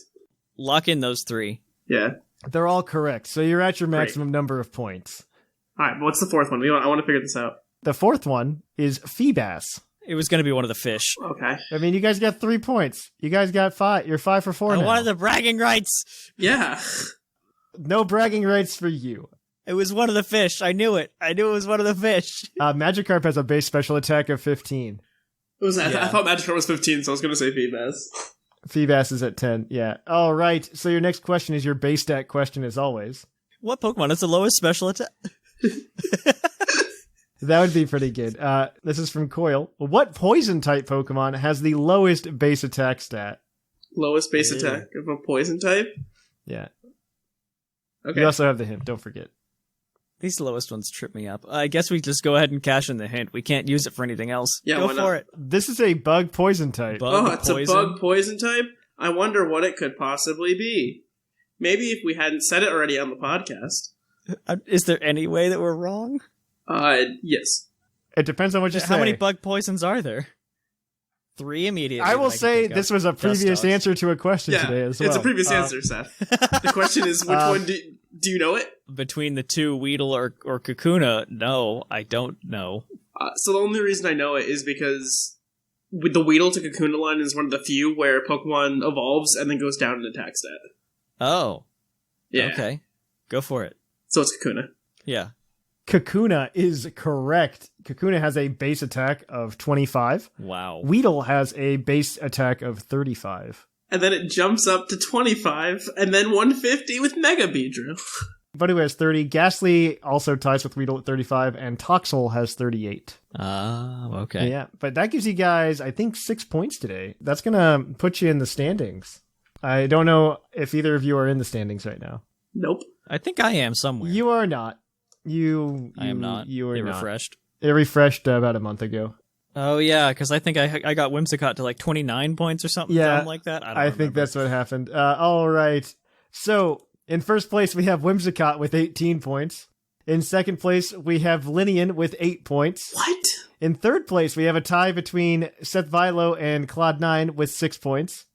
Lock in those 3. Yeah. They're all correct. So you're at your Great. maximum number of points. Alright, what's the 4th one? I want to figure this out. The 4th one is Feebas. It was going to be one of the fish. Okay. I mean, you guys got 3 points. You guys got 5. You're 5 for 4 I now. wanted the bragging rights. Yeah. No bragging rights for you. It was one of the fish. I knew it. I knew it was one of the fish. Magikarp has a base special attack of 15. What was that? Yeah. I thought Magikarp was 15, so I was going to say Feebas. Feebas is at 10, yeah. All right, so your next question is your base stat question as always. What Pokemon is the lowest special attack? That would be pretty good. This is from Coil. What poison-type Pokemon has the lowest base attack stat? Lowest base attack of a poison type? Yeah. Okay. You also have the hint, don't forget. These lowest ones trip me up. I guess we just go ahead and cash in the hint. We can't use it for anything else. Yeah, go why for not? it. This is a bug poison type. Bug It's poison? a bug poison type? I wonder what it could possibly be. Maybe if we hadn't said it already on the podcast. Is there any way that we're wrong? Yes. It depends on what you say. How many bug poisons are there? 3 immediately. I will that can say think of. this was a previous Dustox. answer to a question today as well. It's a previous answer, Seth. The question is, which one do you know it? Between the two, Weedle or Kakuna, no, I don't know. So the only reason I know it is because with the Weedle to Kakuna line is one of the few where Pokemon evolves and then goes down in attack stat. Oh. Yeah. Okay. Go for it. So it's Kakuna. Yeah. Kakuna is correct. Kakuna has a base attack of 25. Wow. Weedle has a base attack of 35. And then it jumps up to 25, and then 150 with Mega Beedrill. Buddy has 30. Ghastly also ties with Weedle at 35, and Toxel has 38. Okay. Yeah, but that gives you guys, I think, 6 points today. That's going to put you in the standings. I don't know if either of you are in the standings right now. Nope. I think I am somewhere. You are not. I am not. You are They not. refreshed. It refreshed about a month ago. Oh, yeah, because I think I got Whimsicott to like 29 points or something dumb like that. I think that's what happened. All right. So, in first place, we have Whimsicott with 18 points. In second place, we have Linian with 8 points. What? In third place, we have a tie between Seth Vilo and Clod9 with 6 points.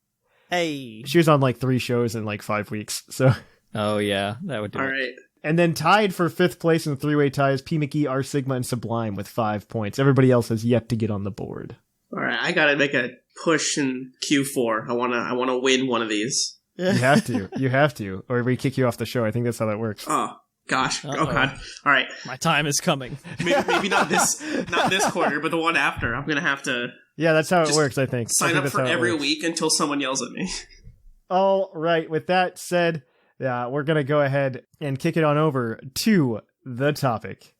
Hey. She was on like 3 shows in like 5 weeks. So, Oh, yeah, that would do All it. right. and then tied for 5th place in the 3-way ties, P. Mickey, R. Sigma, and Sublime with 5 points. Everybody else has yet to get on the board. All right. I gotta make a push in Q4. I wanna win one of these. You have to. You have to. Or we kick you off the show. I think that's how that works. Oh gosh. Uh-oh. Oh god. All right. My time is coming. Maybe not this quarter, but the one after. I'm gonna have to Yeah, that's how it Just works, I think. sign up for every week until someone yells at me. All right. With that said, we're going to go ahead and kick it on over to the topic.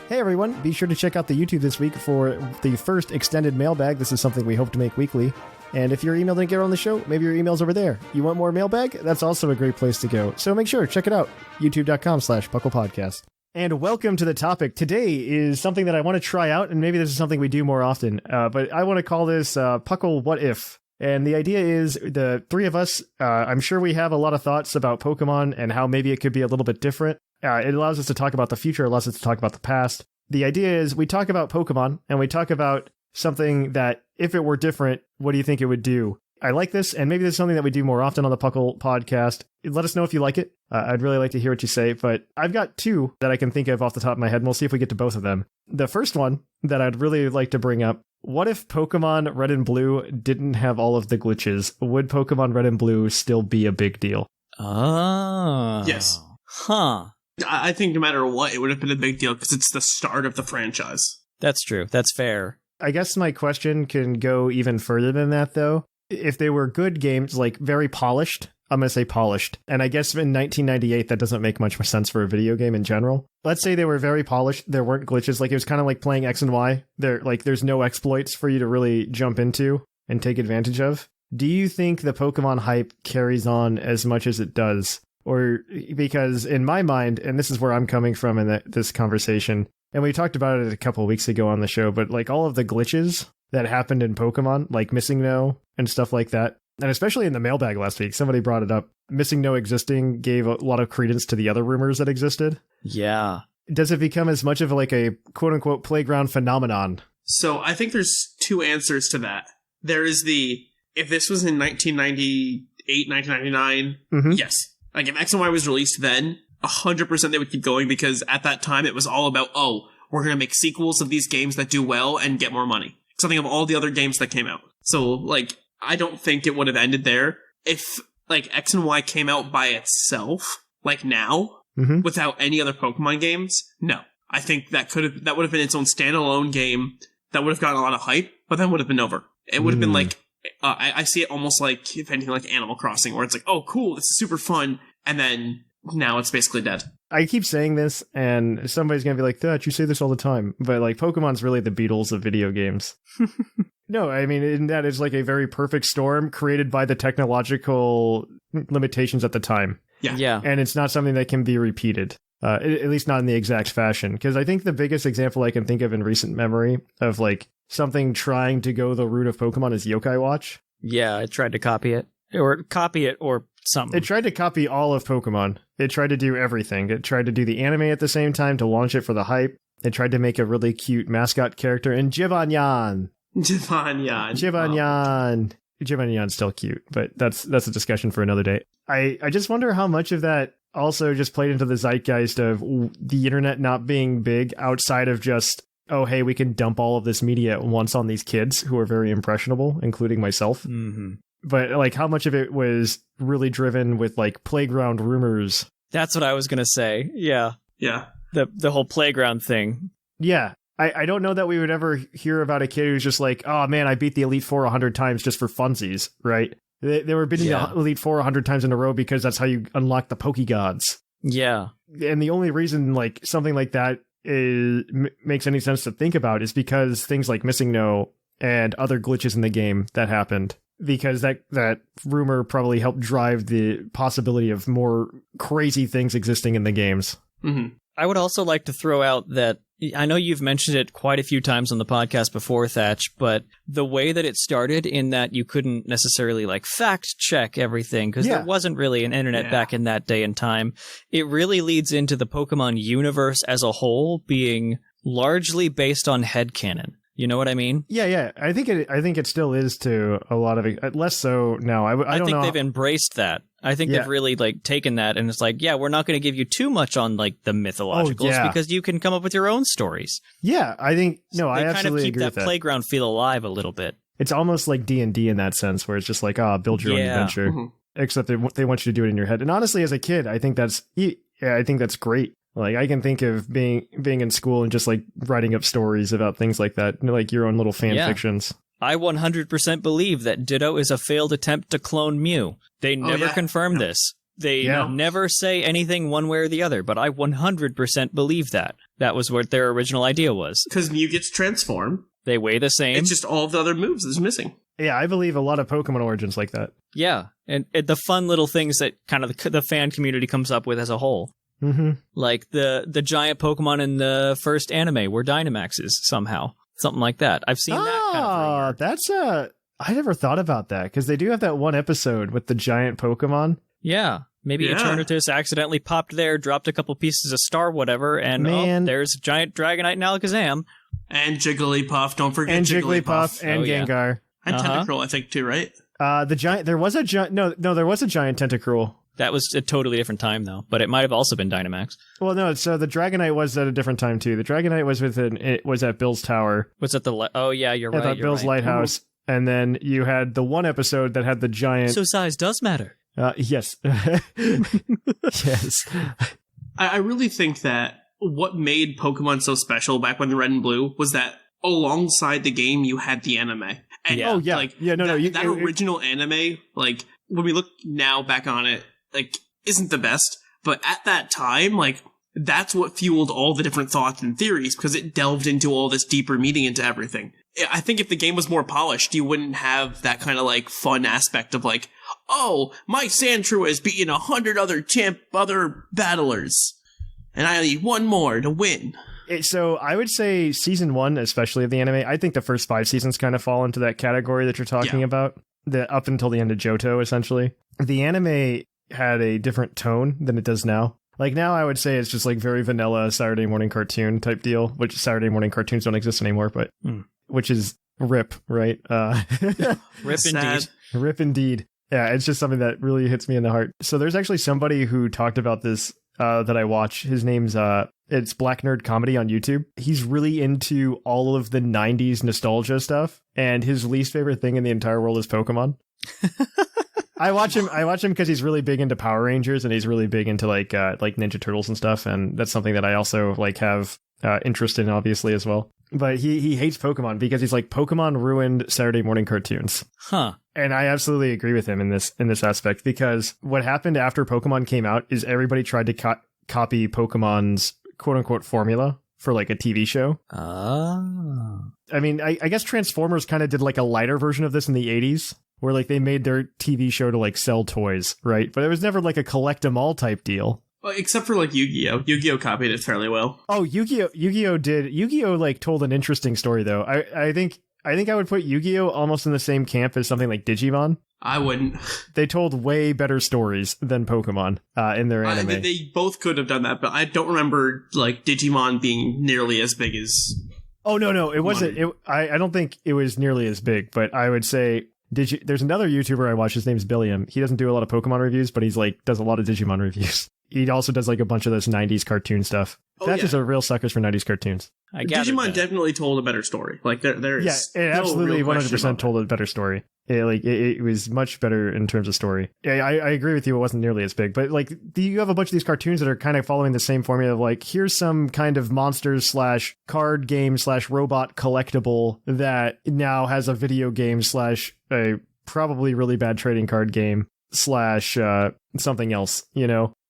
Hey, everyone. Be sure to check out the YouTube this week for the first extended mailbag. This is something we hope to make weekly. And if your email didn't get on the show, maybe your email's over there. You want more mailbag? That's also a great place to go. So make sure, check it out. youtube.com/PuclPodcast. And welcome to the topic. Today is something that I want to try out, and maybe this is something we do more often. But I want to call this PUCL What If. And the idea is the 3 of us, I'm sure we have a lot of thoughts about Pokemon and how maybe it could be a little bit different. It allows us to talk about the future, allows us to talk about the past. The idea is we talk about Pokemon and we talk about something that if it were different, what do you think it would do? I like this, and maybe this is something that we do more often on the PUCL podcast. Let us know if you like it. I'd really like to hear what you say, but I've got 2 that I can think of off the top of my head, and we'll see if we get to both of them. The first one that I'd really like to bring up, what if Pokemon Red and Blue didn't have all of the glitches? Would Pokemon Red and Blue still be a big deal? Oh. Yes. Huh. I think no matter what, it would have been a big deal because it's the start of the franchise. That's true. That's fair. I guess my question can go even further than that, though. If they were good games, like very polished, I'm going to say polished. And I guess in 1998, that doesn't make much sense for a video game in general. Let's say they were very polished. There weren't glitches. Like, it was kind of like playing X and Y. There's no exploits for you to really jump into and take advantage of. Do you think the Pokemon hype carries on as much as it does? Or because in my mind, and this is where I'm coming from in this conversation, and we talked about it a couple of weeks ago on the show, but like all of the glitches that happened in Pokemon, like MissingNo and stuff like that, and especially in the mailbag last week, somebody brought it up. MissingNo existing gave a lot of credence to the other rumors that existed. Yeah. Does it become as much of like a quote-unquote playground phenomenon? So I think there's 2 answers to that. There is if this was in 1998, 1999, yes. Like, if X and Y was released then, 100% they would keep going because at that time it was all about, we're going to make sequels of these games that do well and get more money. because I think of all the other games that came out. So, like, I don't think it would have ended there if, like, X and Y came out by itself, like now, without any other Pokemon games. No. I think that would have been its own standalone game that would have gotten a lot of hype, but then would have been over. It would have been like, I see it almost like, if anything, like Animal Crossing, where it's like, oh, cool, this is super fun, and then now it's basically dead. I keep saying this, and somebody's going to be like, Thatch, you say this all the time, but like Pokemon's really the Beatles of video games. No, I mean, that is like a very perfect storm created by the technological limitations at the time. Yeah. And it's not something that can be repeated, at least not in the exact fashion. Because I think the biggest example I can think of in recent memory of like something trying to go the route of Pokemon is Yokai Watch. Yeah, I tried to copy it. Or something. It tried to copy all of Pokemon. It tried to do everything. It tried to do the anime at the same time to launch it for the hype. It tried to make a really cute mascot character in Jibanyan. Jibanyan's still cute, but that's a discussion for another day. I just wonder how much of that also just played into the zeitgeist of the internet not being big outside of just, oh, hey, we can dump all of this media at once on these kids who are very impressionable, including myself. Mm-hmm. But like how much of it was really driven with like playground rumors. That's what I was going to say. Yeah. Yeah. The whole playground thing. Yeah. I don't know that we would ever hear about a kid who's just like, oh man, I beat the Elite Four 100 times just for funsies, right? They were beating the Elite Four 100 times in a row because that's how you unlock the Pokegods. Yeah. And the only reason like something like that makes any sense to think about is because things like MissingNo and other glitches in the game that happened. Because that rumor probably helped drive the possibility of more crazy things existing in the games. Mm-hmm. I would also like to throw out that I know you've mentioned it quite a few times on the podcast before, Thatch, but the way that it started in that you couldn't necessarily like fact check everything because there wasn't really an internet back in that day and time. It really leads into the Pokemon universe as a whole being largely based on headcanon. You know what I mean? Yeah. I think it still is to a lot of it. Less so now. I don't think know. They've embraced that. I think they've really like taken that and it's like, yeah, we're not going to give you too much on like the mythologicals because you can come up with your own stories. Yeah, I think I absolutely agree with that. They kind of keep that playground feel alive a little bit. It's almost like D&D in that sense, where it's just like, build your own adventure. Mm-hmm. Except they want you to do it in your head. And honestly, as a kid, I think that's great. Like, I can think of being in school and just, like, writing up stories about things like that, like your own little fan fictions. I 100% believe that Ditto is a failed attempt to clone Mew. They never confirm this. They never say anything one way or the other, but I 100% believe that. That was what their original idea was. Because Mew gets transformed. They weigh the same. It's just all of the other moves that's missing. Yeah, I believe a lot of Pokemon origins like that. Yeah, and the fun little things that kind of the fan community comes up with as a whole. Mm-hmm. Like the giant Pokemon in the first anime were Dynamaxes somehow. Something like that. I've seen that kind of rumor. I never thought about that, because they do have that one episode with the giant Pokemon. Yeah. Maybe Eternatus accidentally popped there, dropped a couple pieces of star whatever, and there's a giant Dragonite and Alakazam. And Jigglypuff, don't forget Jigglypuff. And Gengar. And Tentacruel, I think, too, right? There was a giant Tentacruel. That was a totally different time, though. But it might have also been Dynamax. Well, no. So the Dragonite was at a different time too. The Dragonite was at Bill's Tower. Was at the? Oh yeah, you're right. At Bill's lighthouse, and then you had the one episode that had the giant. So size does matter. Yes. Yes. I really think that what made Pokemon so special back when the Red and Blue was that alongside the game you had the anime. And that original anime, like when we look now back on it, like isn't the best, but at that time, like that's what fueled all the different thoughts and theories because it delved into all this deeper meaning into everything. I think if the game was more polished, you wouldn't have that kind of like fun aspect of like, oh, my Sandshrew has beaten 100 other battlers, and I need one more to win. So I would say season 1, especially of the anime, I think the first 5 seasons kind of fall into that category that you're talking about. Up until the end of Johto, essentially. The anime had a different tone than it does now. Like now I would say it's just like very vanilla Saturday morning cartoon type deal, which Saturday morning cartoons don't exist anymore, but which is RIP, right? RIP indeed. RIP indeed. Yeah, it's just something that really hits me in the heart. So there's actually somebody who talked about this that I watch. His name's It's Black Nerd Comedy on YouTube. He's really into all of the 90s nostalgia stuff, and his least favorite thing in the entire world is Pokemon. I watch him because he's really big into Power Rangers, and he's really big into like Ninja Turtles and stuff, and that's something that I also like have interest in, obviously, as well. But he hates Pokemon because he's like, Pokemon ruined Saturday morning cartoons. Huh. And I absolutely agree with him in this aspect, because what happened after Pokemon came out is everybody tried to copy Pokemon's quote unquote formula for like a TV show. I mean, I guess Transformers kind of did like a lighter version of this in the 80s, where like they made their TV show to like sell toys, right? But it was never like a collect 'em all type deal. Well, except for like Yu-Gi-Oh! Yu-Gi-Oh! Copied it fairly well. Oh, Yu-Gi-Oh! Like told an interesting story though. I think I would put Yu-Gi-Oh! Almost in the same camp as something like Digimon. I wouldn't. They told way better stories than Pokemon in their anime. They both could have done that, but I don't remember like Digimon being nearly as big as... Oh, no, it wasn't. I don't think it was nearly as big, but I would say... There's another YouTuber I watch, his name's Billiam. He doesn't do a lot of Pokemon reviews, but he's like does a lot of Digimon reviews. He also does like a bunch of those 90s cartoon stuff. That's just a real suckers for 90s cartoons. Digimon definitely told a better story. Like there's it absolutely 100% told a better story. It was much better in terms of story. Yeah, I agree with you. It wasn't nearly as big, but like you have a bunch of these cartoons that are kind of following the same formula of like, here's some kind of monsters / card game / robot collectible that now has a video game / a probably really bad trading card game / something else,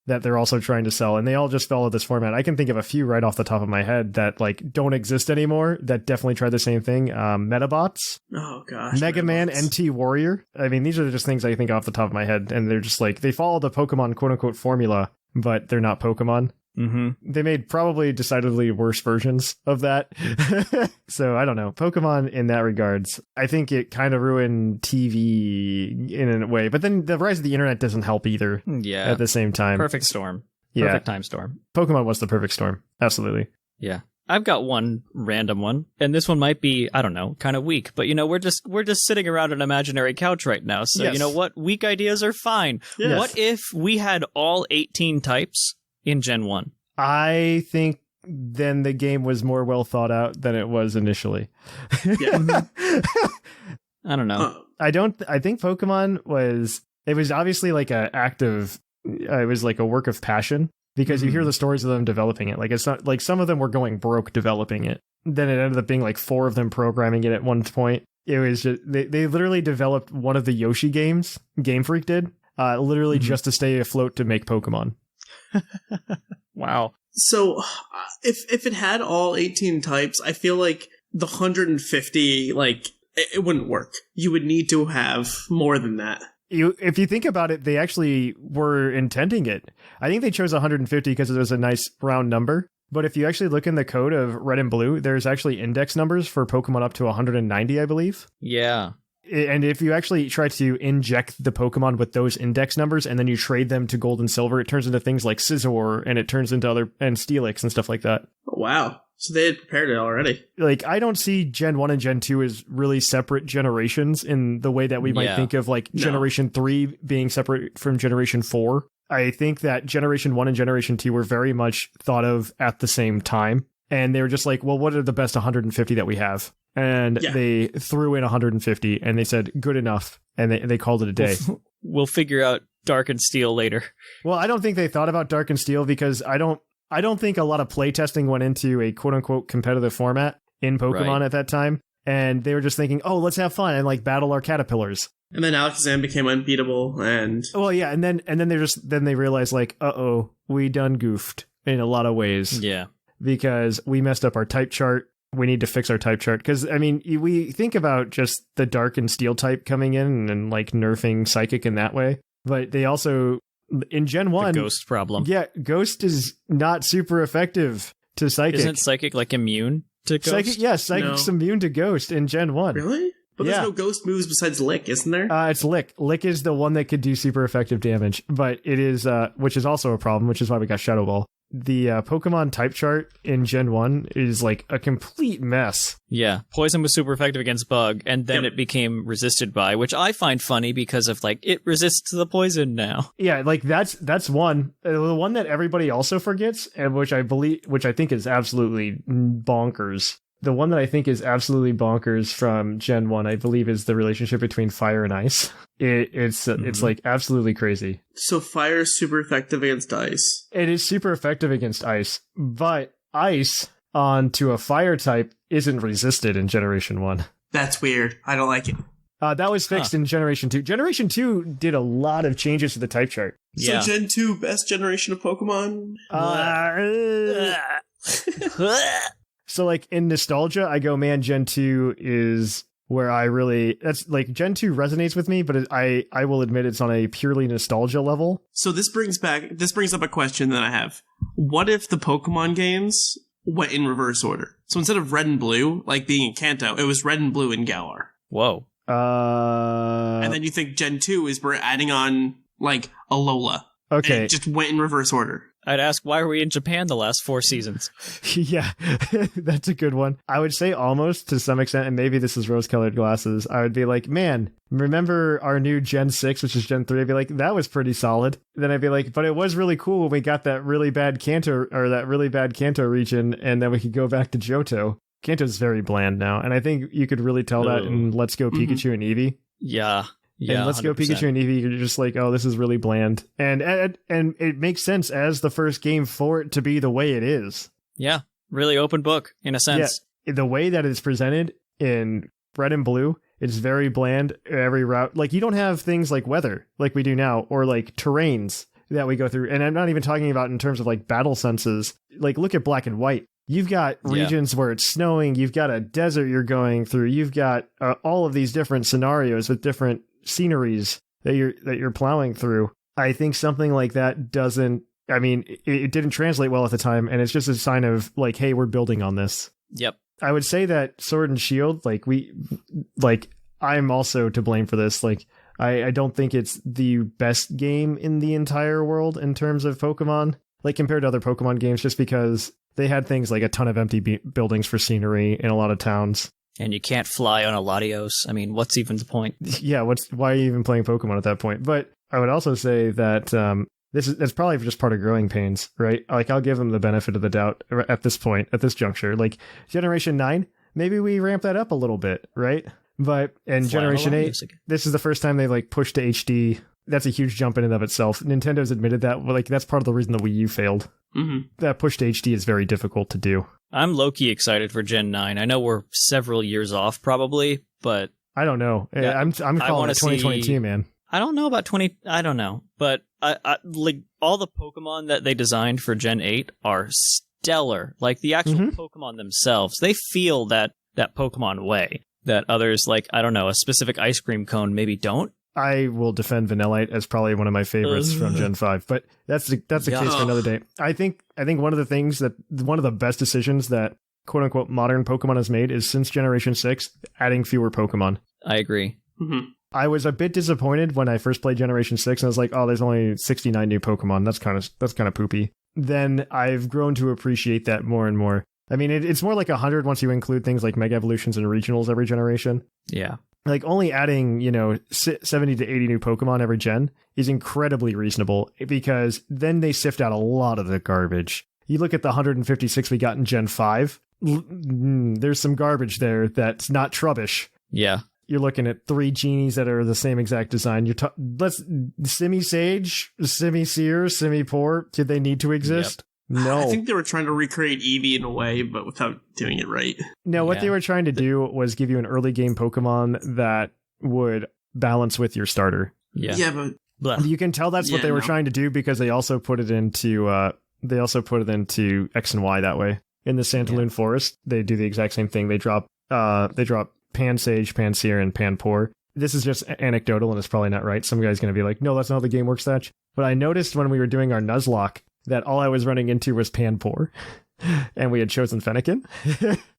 that they're also trying to sell, and they all just follow this format. I can think of a few right off the top of my head that like don't exist anymore that definitely tried the same thing. Metabots. Oh gosh. Mega Man NT Warrior. I mean, these are just things I think off the top of my head, and they're just like, they follow the Pokemon quote unquote formula, but they're not Pokemon. Mm-hmm. They made probably decidedly worse versions of that. So I don't know. Pokemon in that regards, I think it kind of ruined TV in a way, but then the rise of the internet doesn't help either. Yeah. At the same time. Perfect storm. Yeah. Perfect time storm. Pokemon was the perfect storm. Absolutely. Yeah. I've got one random one, and this one might be, I don't know, kind of weak, but we're just sitting around an imaginary couch right now. So yes. You know what? Weak ideas are fine. Yes. What if we had all 18 types in Gen 1? I think then the game was more well thought out than it was initially. Yeah. I don't know. I think Pokemon was obviously like an act of, it was like a work of passion, because you hear the stories of them developing it. Like, it's not like some of them were going broke developing it. Then it ended up being like 4 of them programming it at one point. It was just, they literally developed one of the Yoshi games, Game Freak did, literally just to stay afloat to make Pokemon. Wow. So if it had all 18 types, I feel like the 150, like, it wouldn't work. You would need to have more than that. If you think about it, they actually were intending it. I think they chose 150 because it was a nice round number. But if you actually look in the code of Red and Blue, there's actually index numbers for Pokemon up to 190, I believe. Yeah. And if you actually try to inject the Pokemon with those index numbers and then you trade them to Gold and Silver, it turns into things like Scizor, and it turns into and Steelix and stuff like that. Oh, wow. So they had prepared it already. Like, I don't see Gen 1 and Gen 2 as really separate generations in the way that we might think of like Generation 3 being separate from Generation 4. I think that Generation 1 and Generation 2 were very much thought of at the same time. And they were just like, well, what are the best 150 that we have? And they threw in 150 and they said, good enough. And they called it a day. We'll figure out Dark and Steel later. Well, I don't think they thought about Dark and Steel because I don't think a lot of playtesting went into a quote unquote competitive format in Pokemon at that time. And they were just thinking, oh, let's have fun and like battle our caterpillars. And then Alakazam became unbeatable and... Well, yeah. And then they realized like, uh-oh, we done goofed in a lot of ways. Yeah. Because we messed up our type chart. We need to fix our type chart. Because, I mean, we think about just the Dark and Steel type coming in and like nerfing Psychic in that way. But they also, in Gen 1... The Ghost problem. Yeah, Ghost is not super effective to Psychic. Isn't Psychic like immune to Ghost? Psychic's immune to Ghost in Gen 1. Really? But there's no Ghost moves besides Lick, isn't there? It's Lick. Lick is the one that could do super effective damage. But it is, which is also a problem, which is why we got Shadow Ball. the Pokemon type chart in Gen 1 is like a complete mess. Yeah, Poison was super effective against Bug, and then it became resisted by, which I find funny because of like it resists the poison now. Yeah, like that's one. The one that everybody also forgets, and which I think is absolutely bonkers. The one that I think is absolutely bonkers from Gen 1, I believe, is the relationship between fire and ice. It's like absolutely crazy. So fire is super effective against ice. It is super effective against ice, but ice onto a fire type isn't resisted in Generation 1. That's weird. I don't like it. That was fixed in Generation 2. Generation 2 did a lot of changes to the type chart. So Gen 2, best generation of Pokemon? So, like, in nostalgia, I go, man, Gen 2 is where that's, like, Gen 2 resonates with me, but I will admit it's on a purely nostalgia level. So this brings up a question that I have. What if the Pokemon games went in reverse order? So instead of Red and Blue, like being in Kanto, it was Red and Blue in Galar. Whoa. And then you think Gen 2 is we're adding on, like, Alola. Okay. And it just went in reverse order. I'd ask, why were we in Japan the last 4 seasons? Yeah, that's a good one. I would say almost to some extent, and maybe this is rose-colored glasses, I would be like, man, remember our new Gen 6, which is Gen 3? I'd be like, that was pretty solid. Then I'd be like, but it was really cool when we got that really bad Kanto region, and then we could go back to Johto. Kanto's very bland now, and I think you could really tell that in Let's Go Pikachu and Eevee. Yeah. And Let's 100%. Go Pikachu and Eevee, you're just like, oh, this is really bland. And it makes sense as the first game for it to be the way it is. Yeah, really open book, in a sense. Yeah, the way that it's presented in Red and Blue, it's very bland. Every route, like, you don't have things like weather, like we do now, or like terrains that we go through. And I'm not even talking about in terms of like battle senses. Like, look at Black and White. You've got regions where it's snowing. You've got a desert you're going through. You've got all of these different scenarios with different sceneries that you're plowing through. I think something like that doesn't. I mean, it didn't translate well at the time, and it's just a sign of like, hey, we're building on this. Yep. I would say that Sword and Shield, I'm also to blame for this. Like, I don't think it's the best game in the entire world in terms of Pokemon, like compared to other Pokemon games, just because they had things like a ton of empty buildings for scenery in a lot of towns. And you can't fly on a Latios. I mean, what's even the point? Yeah, why are you even playing Pokemon at that point? But I would also say that that's probably just part of growing pains, right? Like, I'll give them the benefit of the doubt at this point, at this juncture. Like, Generation 9, maybe we ramp that up a little bit, right? But in Generation 8, this is the first time they like pushed to HD. That's a huge jump in and of itself. Nintendo's admitted that. Like, that's part of the reason the Wii U failed. Mm-hmm. That push to HD is very difficult to do. I'm low-key excited for Gen 9. I know we're several years off, probably, but I don't know. Yeah, I'm calling it 2022, man. I don't know about 20. I don't know, but I like all the Pokemon that they designed for Gen 8 are stellar. Like, the actual Pokemon themselves, they feel that Pokemon way that others, like, I don't know, a specific ice cream cone maybe don't. I will defend Vanillite as probably one of my favorites from Gen 5, but that's a case for another day. I think one of the best decisions that quote unquote modern Pokemon has made is since Generation 6, adding fewer Pokemon. I agree. Mm-hmm. I was a bit disappointed when I first played Generation 6 and I was like, oh, there's only 69 new Pokemon. That's kind of poopy. Then I've grown to appreciate that more and more. I mean, it's more like 100 once you include things like Mega Evolutions and Regionals every generation. Yeah. Like, only adding, 70 to 80 new Pokemon every gen is incredibly reasonable, because then they sift out a lot of the garbage. You look at the 156 we got in Gen 5, there's some garbage there that's not Trubbish. Yeah. You're looking at 3 genies that are the same exact design. Simi-Sage, Simi-Seer, Simi-Poor, did they need to exist? Yep. No. I think they were trying to recreate Eevee in a way, but without doing it right. No, what they were trying to do was give you an early game Pokemon that would balance with your starter. Yeah. Yeah, but you can tell that's what they were trying to do, because they also put it into X and Y that way. In the Santaloon Forest, they do the exact same thing. They drop Pansage, Panseer, and Panpour. This is just anecdotal and it's probably not right. Some guy's going to be like, no, that's not how the game works, Thatch. But I noticed when we were doing our Nuzlocke that all I was running into was Panpour, and we had chosen Fennekin.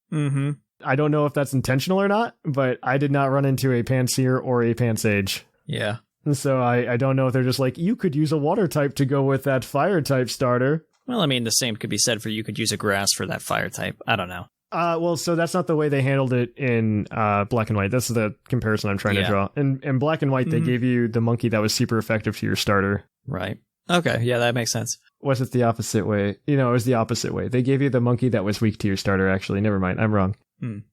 Mm-hmm. I don't know if that's intentional or not, but I did not run into a Panseer or a Pansage. Yeah. And so I don't know if they're just like, you could use a water type to go with that fire type starter. Well, I mean, the same could be said for you could use a grass for that fire type. I don't know. Well, so that's not the way they handled it in Black and White. That's the comparison I'm trying to draw. In Black and White, they gave you the monkey that was super effective to your starter. Right. Okay, yeah, that makes sense. Was it the opposite way? It was the opposite way. They gave you the monkey that was weak to your starter, actually. Never mind, I'm wrong.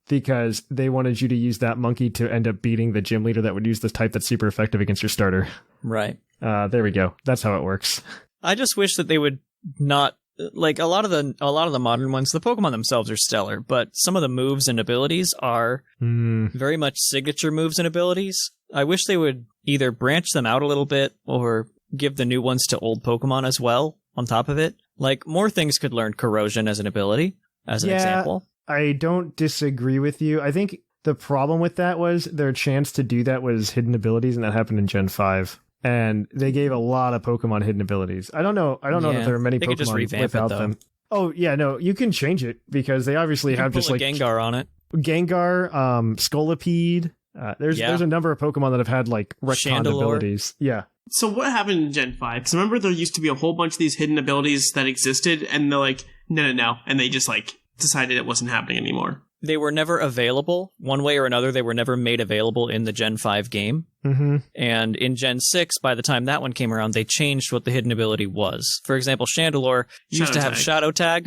Because they wanted you to use that monkey to end up beating the gym leader that would use the type that's super effective against your starter. Right. There we go. That's how it works. I just wish that they would not... Like, a lot of the modern ones, the Pokemon themselves are stellar, but some of the moves and abilities are very much signature moves and abilities. I wish they would either branch them out a little bit or give the new ones to old Pokemon as well on top of it. Like, more things could learn Corrosion as an ability, as an example. I don't disagree with you. I think the problem with that was their chance to do that was hidden abilities, and that happened in Gen 5. And they gave a lot of Pokemon hidden abilities. I don't know if there are many Pokemon without them. Oh, yeah, no, you can change it because they obviously have just like Gengar on it. Gengar, Scolipede. There's a number of Pokemon that have had like retcon abilities. Yeah. So what happened in Gen 5? Because remember there used to be a whole bunch of these hidden abilities that existed, and they're like, no. And they just like decided it wasn't happening anymore. They were never available. One way or another, they were never made available in the Gen 5 game. Mm-hmm. And in Gen 6, by the time that one came around, they changed what the hidden ability was. For example, Chandelure used to have Shadow Tag,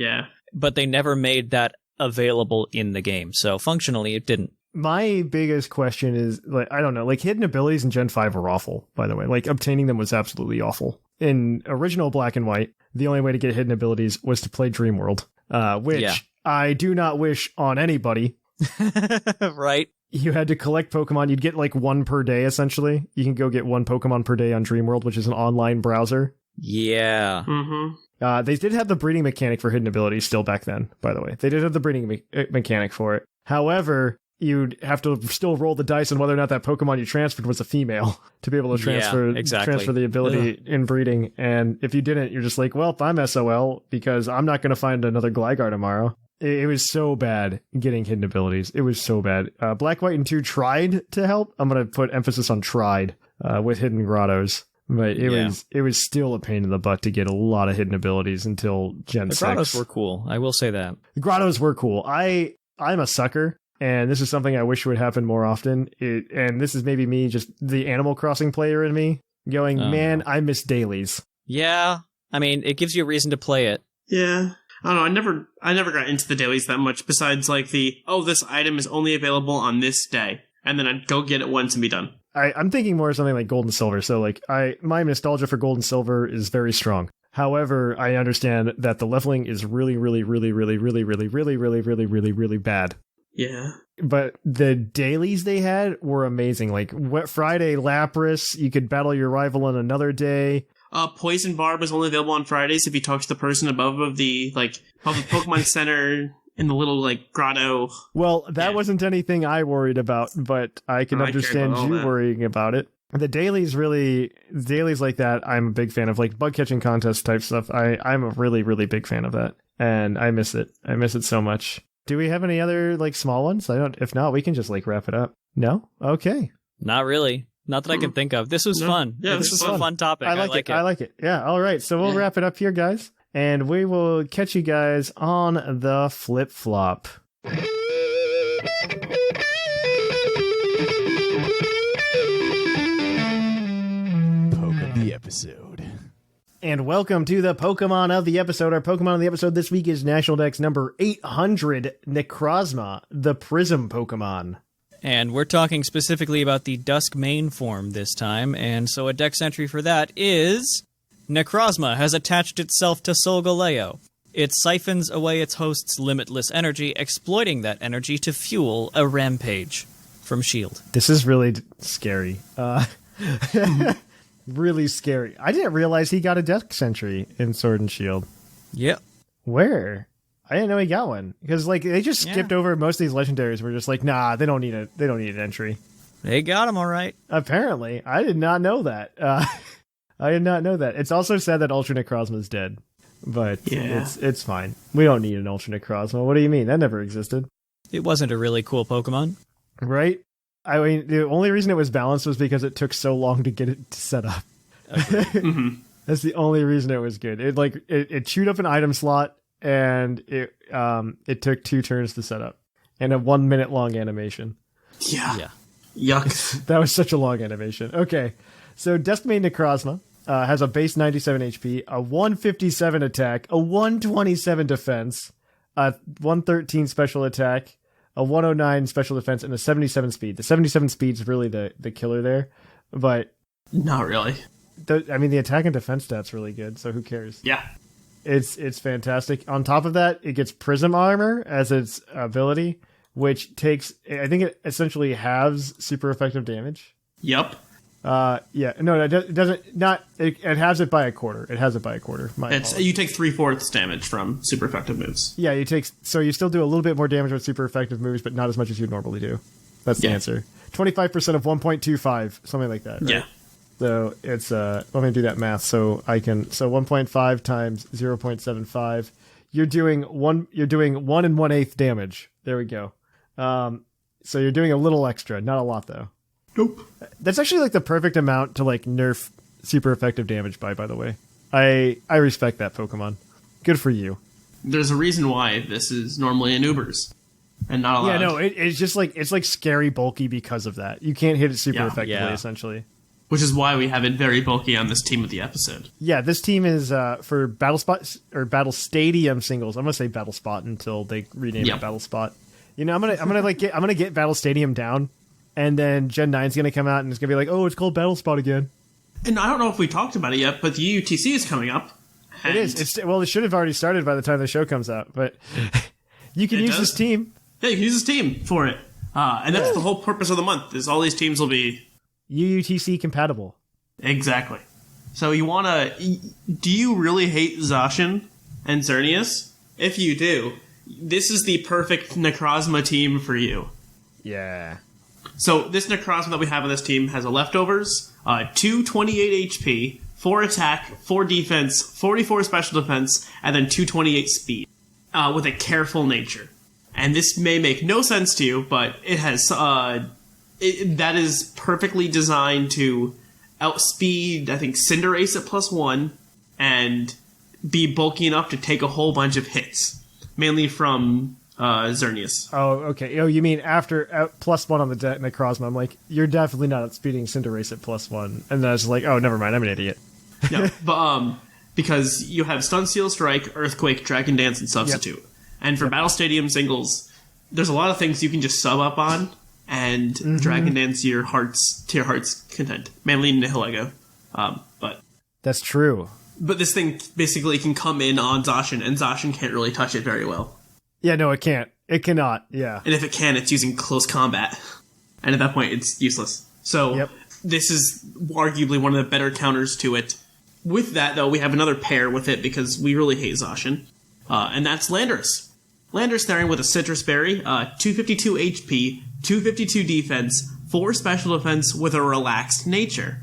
but they never made that available in the game. So functionally, it didn't. My biggest question is, like, I don't know, like hidden abilities in Gen 5 were awful, by the way. Like obtaining them was absolutely awful. In original Black and White, the only way to get hidden abilities was to play Dream World, which I do not wish on anybody. Right. You had to collect Pokemon. You'd get like one per day, essentially. You can go get one Pokemon per day on Dream World, which is an online browser. Yeah. Mm-hmm. They did have the breeding mechanic for hidden abilities still back then, by the way. They did have the breeding mechanic for it. However, you'd have to still roll the dice on whether or not that Pokemon you transferred was a female to be able to transfer the ability in breeding. And if you didn't, you're just like, well, I'm SOL because I'm not going to find another Gligar tomorrow. It was so bad getting hidden abilities. It was so bad. Black, White, and 2 tried to help. I'm going to put emphasis on tried with hidden grottos. But it was still a pain in the butt to get a lot of hidden abilities until Gen 6. The grottos were cool. I will say that. The grottos were cool. I'm a sucker. And this is something I wish would happen more often. And this is maybe me, just the Animal Crossing player in me, going, man, I miss dailies. Yeah. I mean, it gives you a reason to play it. Yeah. I don't know. I never got into the dailies that much besides like this item is only available on this day. And then I'd go get it once and be done. I'm thinking more of something like Gold and Silver. So like my nostalgia for Gold and Silver is very strong. However, I understand that the leveling is really, really, really, really, really, really, really, really, really, really, really bad. Yeah. But the dailies they had were amazing. Like Wet Friday Lapras, you could battle your rival on another day. Poison Barb is only available on Fridays if you talk to the person above of the Pokemon Center in the little grotto. Well, that wasn't anything I worried about, but I can understand you worrying about it. The dailies like that, I'm a big fan of, like bug catching contest type stuff. I'm a really, really big fan of that. And I miss it. I miss it so much. Do we have any other small ones? If not, we can just wrap it up. No? Okay. Not really. Not that I can think of. This was fun. Yeah, this was a fun topic. I like it. I like it. Yeah. All right. So we'll wrap it up here, guys. And we will catch you guys on the flip flop. Poke of the episode. And welcome to the Pokemon of the episode. Our Pokemon of the episode this week is National Dex number 800, Necrozma, the Prism Pokemon. And we're talking specifically about the Dusk main form this time, and so a Dex entry for that is... Necrozma has attached itself to Solgaleo. It siphons away its host's limitless energy, exploiting that energy to fuel a rampage. From S.H.I.E.L.D. This is really scary. Really scary. I didn't realize he got a Dex entry in Sword and Shield. Yep. Where? I didn't know he got one. Because they just skipped over most of these legendaries. We're just like, nah, they don't need an entry. They got him all right. Apparently. I did not know that. I did not know that. It's also sad that Ultra Necrozma is dead. But it's fine. We don't need an Ultra Necrozma. What do you mean? That never existed. It wasn't a really cool Pokemon. Right? I mean, the only reason it was balanced was because it took so long to get it set up. That's the only reason it was good. It chewed up an item slot, and it took 2 turns to set up, and a 1 minute long animation. Yeah. Yuck. That was such a long animation. Okay, so Decimate Necrozma has a base 97 HP, a 157 attack, a 127 defense, a 113 special attack, a 109 special defense, and a 77 speed. The 77 speed is really the killer there, but Not really. the attack and defense stats really good, so who cares? Yeah. It's fantastic. On top of that, it gets Prism Armor as its ability, which takes, I think it essentially halves super effective damage. Yep. Yeah, no, it doesn't. Not it has it by a quarter. It has it by a quarter. You take 3/4 damage from super effective moves. Yeah, you still do a little bit more damage with super effective moves, but not as much as you normally do. That's the answer. 25% of 1.25, something like that. Right? Yeah. So it's let me do that math. So 1.5 times 0.75. You're doing 1 1/8 damage. There we go. So you're doing a little extra, not a lot though. Nope. That's actually like the perfect amount to like nerf super effective damage by the way. I respect that, Pokemon. Good for you. There's a reason why this is normally in Ubers and not allowed. Yeah, no, it's just like it's like scary bulky because of that. You can't hit it super effectively, essentially. Which is why we have it very bulky on this team of the episode. Yeah, this team is for Battle Spot or Battle Stadium singles. I'm gonna say Battle Spot until they rename it Battle Spot. You know, I'm gonna get Battle Stadium down, and then Gen 9's gonna come out and it's gonna be like, oh, it's called Battle Spot again. And I don't know if we talked about it yet, but the UTC is coming up. It is. It should have already started by the time the show comes out, but you can use this team. Yeah, you can use this team for it. And that's the whole purpose of the month, is all these teams will be UUTC compatible. Exactly. So you want to... Do you really hate Zacian and Xerneas? If you do, this is the perfect Necrozma team for you. Yeah. So this Necrozma that we have on this team has a leftovers, 228 HP, 4 attack, 4 defense, 44 special defense, and then 228 speed, with a careful nature. And this may make no sense to you, but it has... that is perfectly designed to outspeed, I think, Cinderace at +1, and be bulky enough to take a whole bunch of hits, mainly from Xerneas. Oh, okay. Oh, you mean after +1 on the Necrozma? I'm like, you're definitely not outspeeding Cinderace at +1, and then I was like, oh, never mind, I'm an idiot. No, but because you have Stun, Seal, Strike, Earthquake, Dragon Dance, and Substitute, and for Battle Stadium singles, there's a lot of things you can just sub up on. And Dragon Dance to your heart's content, mainly Nihilego. But that's true. But this thing basically can come in on Zacian, and Zacian can't really touch it very well. Yeah, no, it can't. It cannot. Yeah. And if it can, it's using close combat, and at that point, it's useless. So this is arguably one of the better counters to it. With that, though, we have another pair with it because we really hate Zacian, and that's Landorus. Landorus starting with a Citrus Berry, 252 HP, 252 defense, 4 special defense with a relaxed nature.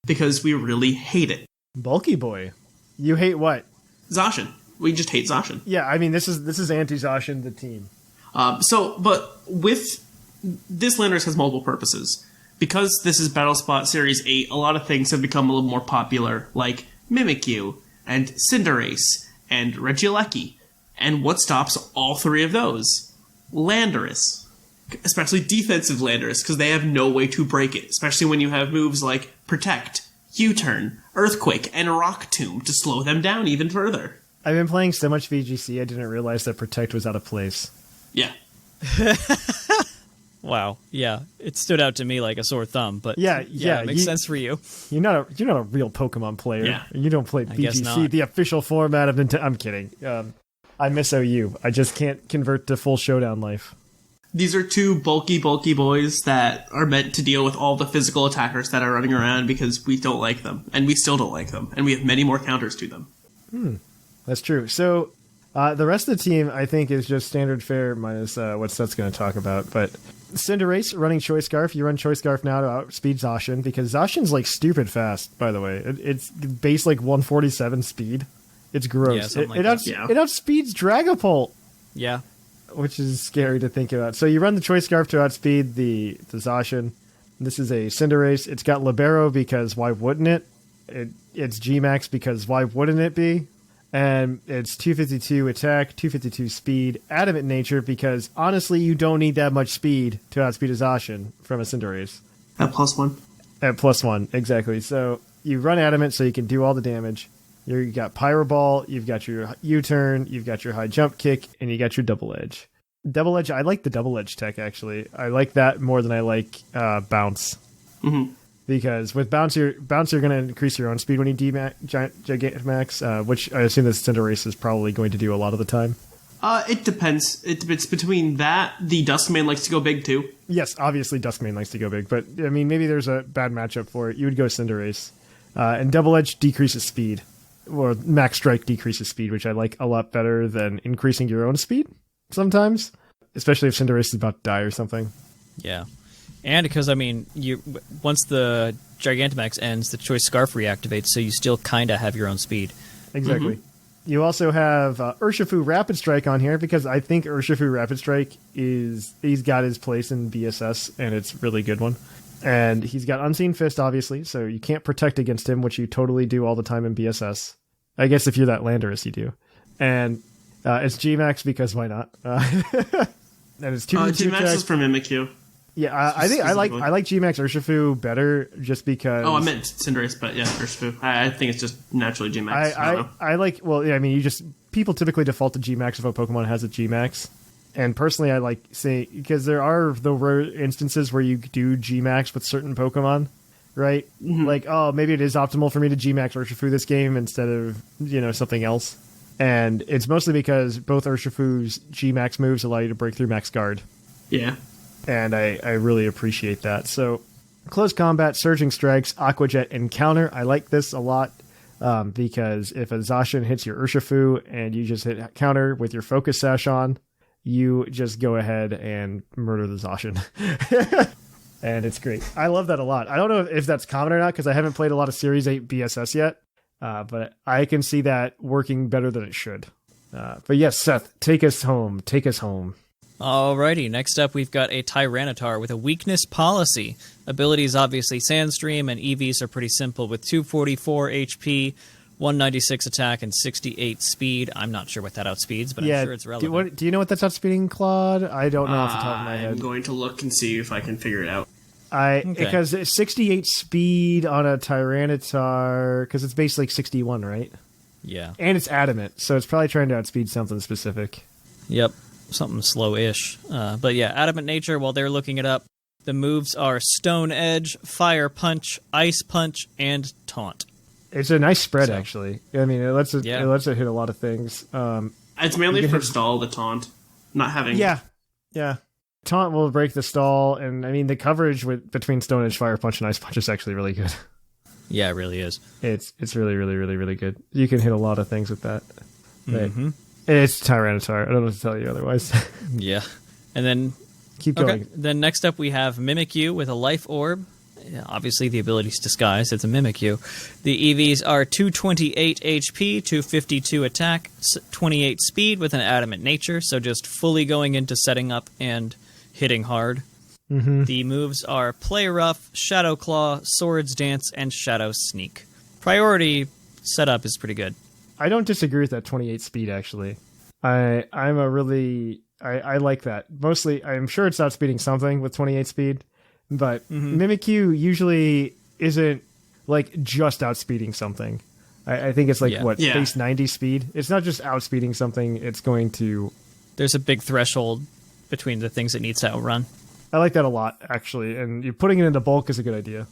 Because we really hate it. Bulky boy. You hate what? Zacian. We just hate Zacian. Yeah, I mean, this is anti-Zacian, the team. But with this Landorus has multiple purposes. Because this is Battle Spot Series 8, a lot of things have become a little more popular, like Mimikyu, and Cinderace, and Regieleki. And what stops all 3 of those? Landorus. Especially defensive Landorus, because they have no way to break it. Especially when you have moves like Protect, U-Turn, Earthquake, and Rock Tomb to slow them down even further. I've been playing so much VGC, I didn't realize that Protect was out of place. Yeah. Wow. Yeah, it stood out to me like a sore thumb, but yeah, it makes sense for you. You're not a real Pokemon player. Yeah. You don't play VGC, the official format of Nintendo. I'm kidding. I miss OU. I just can't convert to full showdown life. These are 2 bulky boys that are meant to deal with all the physical attackers that are running around because we don't like them, and we still don't like them, and we have many more counters to them. That's true. So the rest of the team, I think, is just standard fare minus what Seth's going to talk about. But Cinderace running Choice Scarf. You run Choice Scarf now to outspeed Zacian, because Zacian's like stupid fast, by the way. It's base like 147 speed. It's gross. Yeah, it outspeeds Dragapult. Yeah. Which is scary to think about. So you run the Choice Scarf to outspeed the Zacian. This is a Cinderace. It's got Libero because why wouldn't it? It's G-Max because why wouldn't it be? And it's 252 attack, 252 speed, adamant nature because honestly you don't need that much speed to outspeed a Zacian from a Cinderace. At +1. At +1, exactly. So you run adamant so you can do all the damage. You got Pyro Ball, you've got your U-turn, you've got your high jump kick, and you got your double edge. Double edge, I like the double edge tech actually. I like that more than I like bounce. Mm-hmm. Because with bounce, you're going to increase your own speed when you Gigantamax, which I assume this Cinderace is probably going to do a lot of the time. It depends. It's between that. The Duskmane likes to go big too. Yes, obviously Duskmane likes to go big, but I mean maybe there's a bad matchup for it. You would go Cinderace, and Double Edge decreases speed, or Max Strike decreases speed, which I like a lot better than increasing your own speed sometimes, especially if Cinderace is about to die or something. Yeah. And because, I mean, once the Gigantamax ends, the Choice Scarf reactivates, so you still kind of have your own speed. Exactly. Mm-hmm. You also have Urshifu Rapid Strike on here, because I think Urshifu Rapid Strike he's got his place in BSS, and it's a really good one. And he's got Unseen Fist, obviously, so you can't protect against him, which you totally do all the time in BSS. I guess if you're that Landorus, you do. And it's G-Max, because why not? And it's 2 G-Max is for Mimikyu. Yeah, I think I like G-Max Urshifu better just because... Oh, I meant Cinderace, but yeah, Urshifu. I think it's just naturally G-Max. I like... Well, yeah, I mean, people typically default to G-Max if a Pokemon has a G-Max. And personally, I like saying... Because there are the rare instances where you do G-Max with certain Pokemon, right? Mm-hmm. Like, oh, maybe it is optimal for me to G-Max Urshifu this game instead of, something else. And it's mostly because both Urshifu's G-Max moves allow you to break through Max Guard. Yeah. And I really appreciate that. So, close combat, Surging Strikes, Aqua Jet, and Counter. I like this a lot because if a Zacian hits your Urshifu and you just hit Counter with your Focus Sash on, you just go ahead and murder the Zacian. And it's great. I love that a lot. I don't know if that's common or not because I haven't played a lot of Series 8 BSS yet, but I can see that working better than it should. But yes, Seth, take us home. Take us home. Alrighty, next up we've got a Tyranitar with a weakness policy. Abilities obviously Sandstream, and EVs are pretty simple with 244 HP, 196 attack, and 68 speed. I'm not sure what that outspeeds, but I'm sure it's relevant. Do you know what that's outspeeding, Claude? I don't know off the top of my head. I'm going to look and see if I can figure it out. Because 68 speed on a Tyranitar, because it's basically 61, right? Yeah. And it's adamant, so it's probably trying to outspeed something specific. Yep. Something slow-ish. But yeah, adamant nature, while they're looking it up, the moves are Stone Edge, Fire Punch, Ice Punch, and Taunt. It's a nice spread, actually. I mean, it lets it hit a lot of things. It's mainly for stall, the Taunt. Not having... Yeah. Taunt will break the stall, and I mean, the coverage between Stone Edge, Fire Punch, and Ice Punch is actually really good. Yeah, it really is. It's really, really, really, really good. You can hit a lot of things with that. Mm-hmm. It's Tyranitar. I don't know what to tell you otherwise. Yeah. And then... Keep going. Okay. Then next up we have Mimikyu with a Life Orb. Yeah, obviously the ability's disguised. It's a Mimikyu. The EVs are 228 HP, 252 attack, 28 speed with an adamant nature, so just fully going into setting up and hitting hard. Mm-hmm. The moves are Play Rough, Shadow Claw, Swords Dance, and Shadow Sneak. Priority setup is pretty good. I don't disagree with that 28 speed, actually. I like that. Mostly, I'm sure it's outspeeding something with 28 speed, but Mimikyu usually isn't, like, just outspeeding something. I think it's, base 90 speed? It's not just outspeeding something, it's going to... There's a big threshold between the things it needs to outrun. I like that a lot, actually, and you're putting it into bulk is a good idea.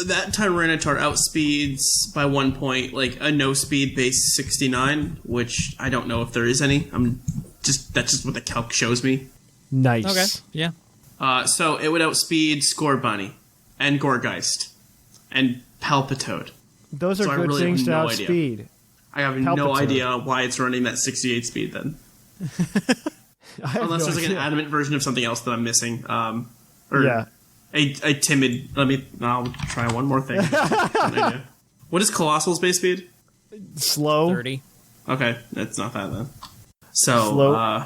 That Tyranitar outspeeds by 1 point, like a no speed base 69, which I don't know if there is any. That's just what the calc shows me. Nice. Okay. Yeah. So it would outspeed Scorbunny and Gourgeist and Palpitoad. Those are good things to outspeed. I have no idea why it's running that 68 speed then. Unless there's like an adamant version of something else that I'm missing. A timid... I'll try one more thing. What is Colossal's base speed? Slow. 30. Okay, that's not that then. So, slow.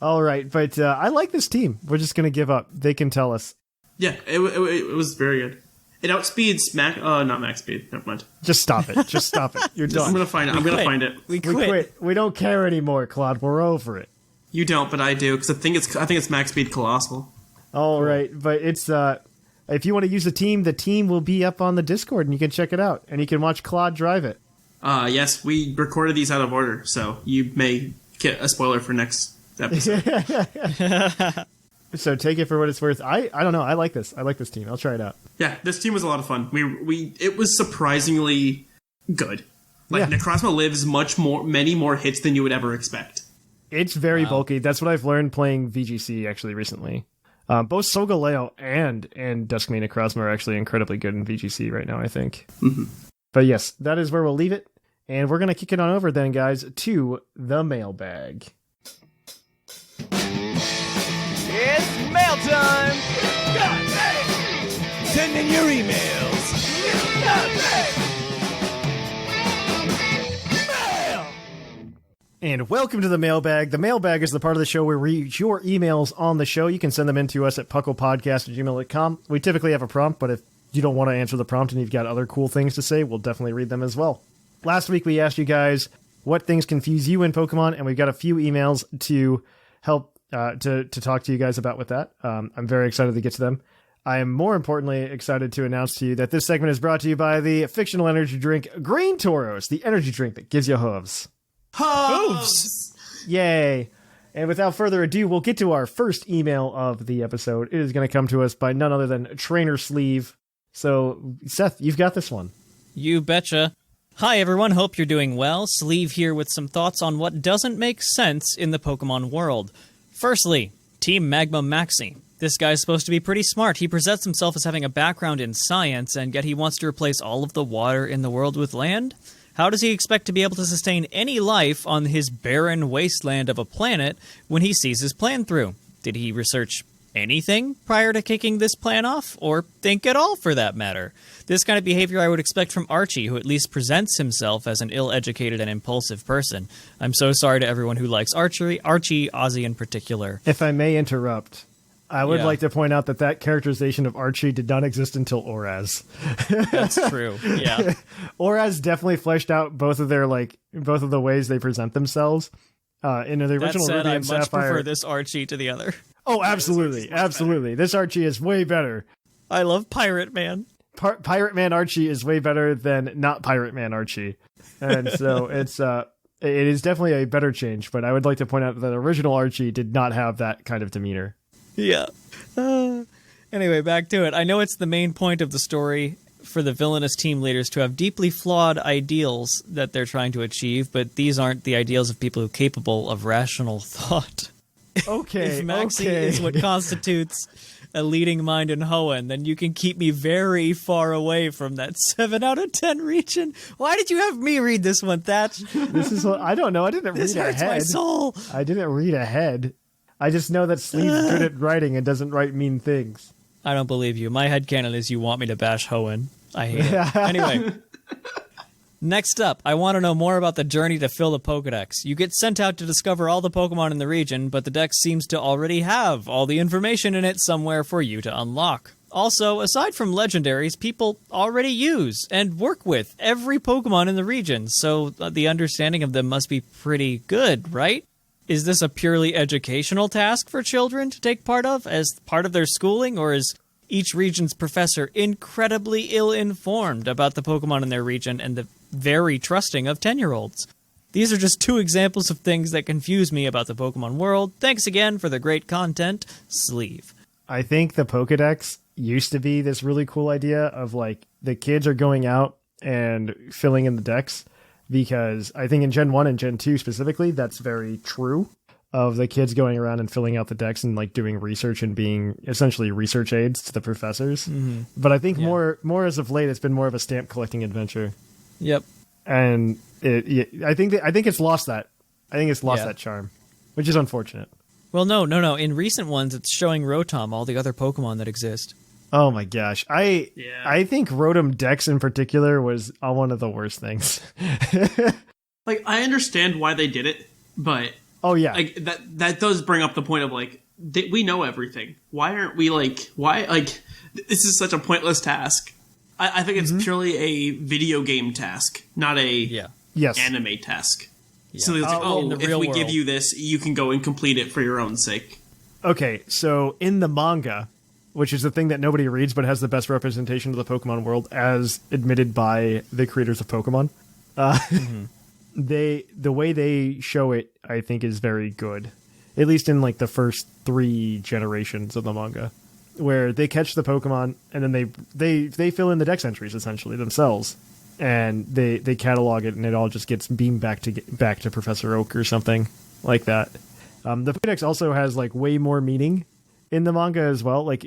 All right, but I like this team. We're just going to give up. They can tell us. Yeah, it was very good. It outspeeds not max speed. Never mind. Just stop it. Just stop it. You're done. I'm gonna find it. I'm gonna find it. We We quit. We don't care anymore, Claude. We're over it. You don't, but I do because I think it's max speed colossal. All right, but it's if you want to use the team will be up on the Discord, and you can check it out, and you can watch Claude drive it. Yes, we recorded these out of order, so you may get a spoiler for next episode. So take it for what it's worth. I don't know. I like this. I like this team. I'll try it out. Yeah, this team was a lot of fun. It was surprisingly good. Like, Yeah. Necrozma lives many more hits than you would ever expect. It's very bulky. That's what I've learned playing VGC actually recently. Both Solgaleo and Duskmane Necrozma are actually incredibly good in VGC right now, I think. Mm-hmm. But yes, that is where we'll leave it. And we're going to kick it on over then, guys, to the mailbag. It's mail time! Send in your emails! Mail! And welcome to the mailbag. The mailbag is the part of the show where we read your emails on the show. You can send them in to us at puclpodcast@gmail.com. We typically have a prompt, but if you don't want to answer the prompt and you've got other cool things to say, we'll definitely read them as well. Last week we asked you guys what things confuse you in Pokemon, and we've got a few emails to help to talk to you guys about with that. I'm very excited to get to them. I am more importantly excited to announce to you that this segment is brought to you by the fictional energy drink Green Tauros, the energy drink that gives you hooves. Hooves! Yay! And without further ado, we'll get to our first email of the episode. It is going to come to us by none other than Trainer Sleeve. So, Seth, you've got this one. You betcha. Hi everyone, hope you're doing well. Sleeve here with some thoughts on what doesn't make sense in the Pokemon world. Firstly, Team Magma Maxi. This guy's supposed to be pretty smart. He presents himself as having a background in science, and yet he wants to replace all of the water in the world with land? How does he expect to be able to sustain any life on his barren wasteland of a planet when he sees his plan through? Did he research anything prior to kicking this plan off, or think at all for that matter? This kind of behavior I would expect from Archie, who at least presents himself as an ill-educated and impulsive person. I'm so sorry to everyone who likes Archie, Ozzy in particular. If I may interrupt, I would Yeah. like to point out that characterization of Archie did not exist until Oraz. That's true, yeah. Oraz definitely fleshed out both of the ways they present themselves. In the That original said, Ruby I and much Sapphire. prefer this Archie to the other. Oh, absolutely, absolutely. This Archie is way better. I love Pirate Man. Pirate Man Archie is way better than not Pirate Man Archie, and so it is definitely a better change. But I would like to point out that original Archie did not have that kind of demeanor. Yeah. Anyway, back to it. I know it's the main point of the story for the villainous team leaders to have deeply flawed ideals that they're trying to achieve, but these aren't the ideals of people who are capable of rational thought. Okay, If Maxi okay. is what constitutes a leading mind in Hoenn, then you can keep me very far away from that 7 out of 10 region. Why did you have me read this one, Thatch? This is what I don't know. I didn't This read hurts my ahead. soul. I didn't read ahead. I just know that Sleeve's good at writing and doesn't write mean things. I don't believe you. My headcanon is you want me to bash Hoenn. I hate it. Anyway. Next up, I want to know more about the journey to fill the Pokedex. You get sent out to discover all the Pokemon in the region, but the dex seems to already have all the information in it somewhere for you to unlock. Also, aside from legendaries, people already use and work with every Pokemon in the region, so the understanding of them must be pretty good, right? Is this a purely educational task for children to take part of as part of their schooling, or is each region's professor incredibly ill-informed about the Pokemon in their region and very trusting of 10-year-olds? These are just two examples of things that confuse me about the Pokemon world. Thanks again for the great content, Sleeve. I think the Pokedex used to be this really cool idea of like the kids are going out and filling in the decks, because I think in Gen 1 and Gen 2 specifically, that's very true of the kids going around and filling out the decks and like doing research and being essentially research aids to the professors. Mm-hmm. But I think more as of late, it's been more of a stamp collecting adventure. Yep. And I think it's lost that. I think it's lost that charm, which is unfortunate. Well, no. In recent ones, it's showing Rotom all the other Pokemon that exist. Oh my gosh. I think Rotom Dex in particular was one of the worst things. Like, I understand why they did it, but oh yeah. like that does bring up the point of like we know everything. Why aren't we like this is such a pointless task. I think it's purely a video game task, not a anime task. Yeah. So it's like, in the if real we give world. you this, you can go and complete it for your own sake. Okay, so in the manga, which is the thing that nobody reads but has the best representation of the Pokemon world, as admitted by the creators of Pokemon, the way they show it, I think, is very good. At least in like the first 3 generations of the manga, where they catch the Pokemon and then they fill in the dex entries essentially themselves, and they catalog it, and it all just gets beamed back to Professor Oak or something like that. The Pokédex also has like way more meaning in the manga as well. Like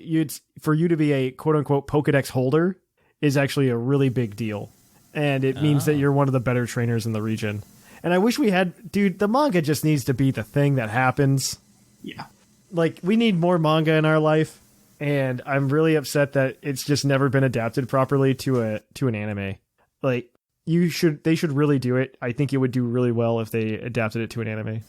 for you to be a quote unquote Pokédex holder is actually a really big deal, and it means that you're one of the better trainers in the region. And I wish we had, dude, the manga just needs to be the thing that happens. Yeah. Like, we need more manga in our life, and I'm really upset that it's just never been adapted properly to an anime. Like, they should really do it. I think it would do really well if they adapted it to an anime.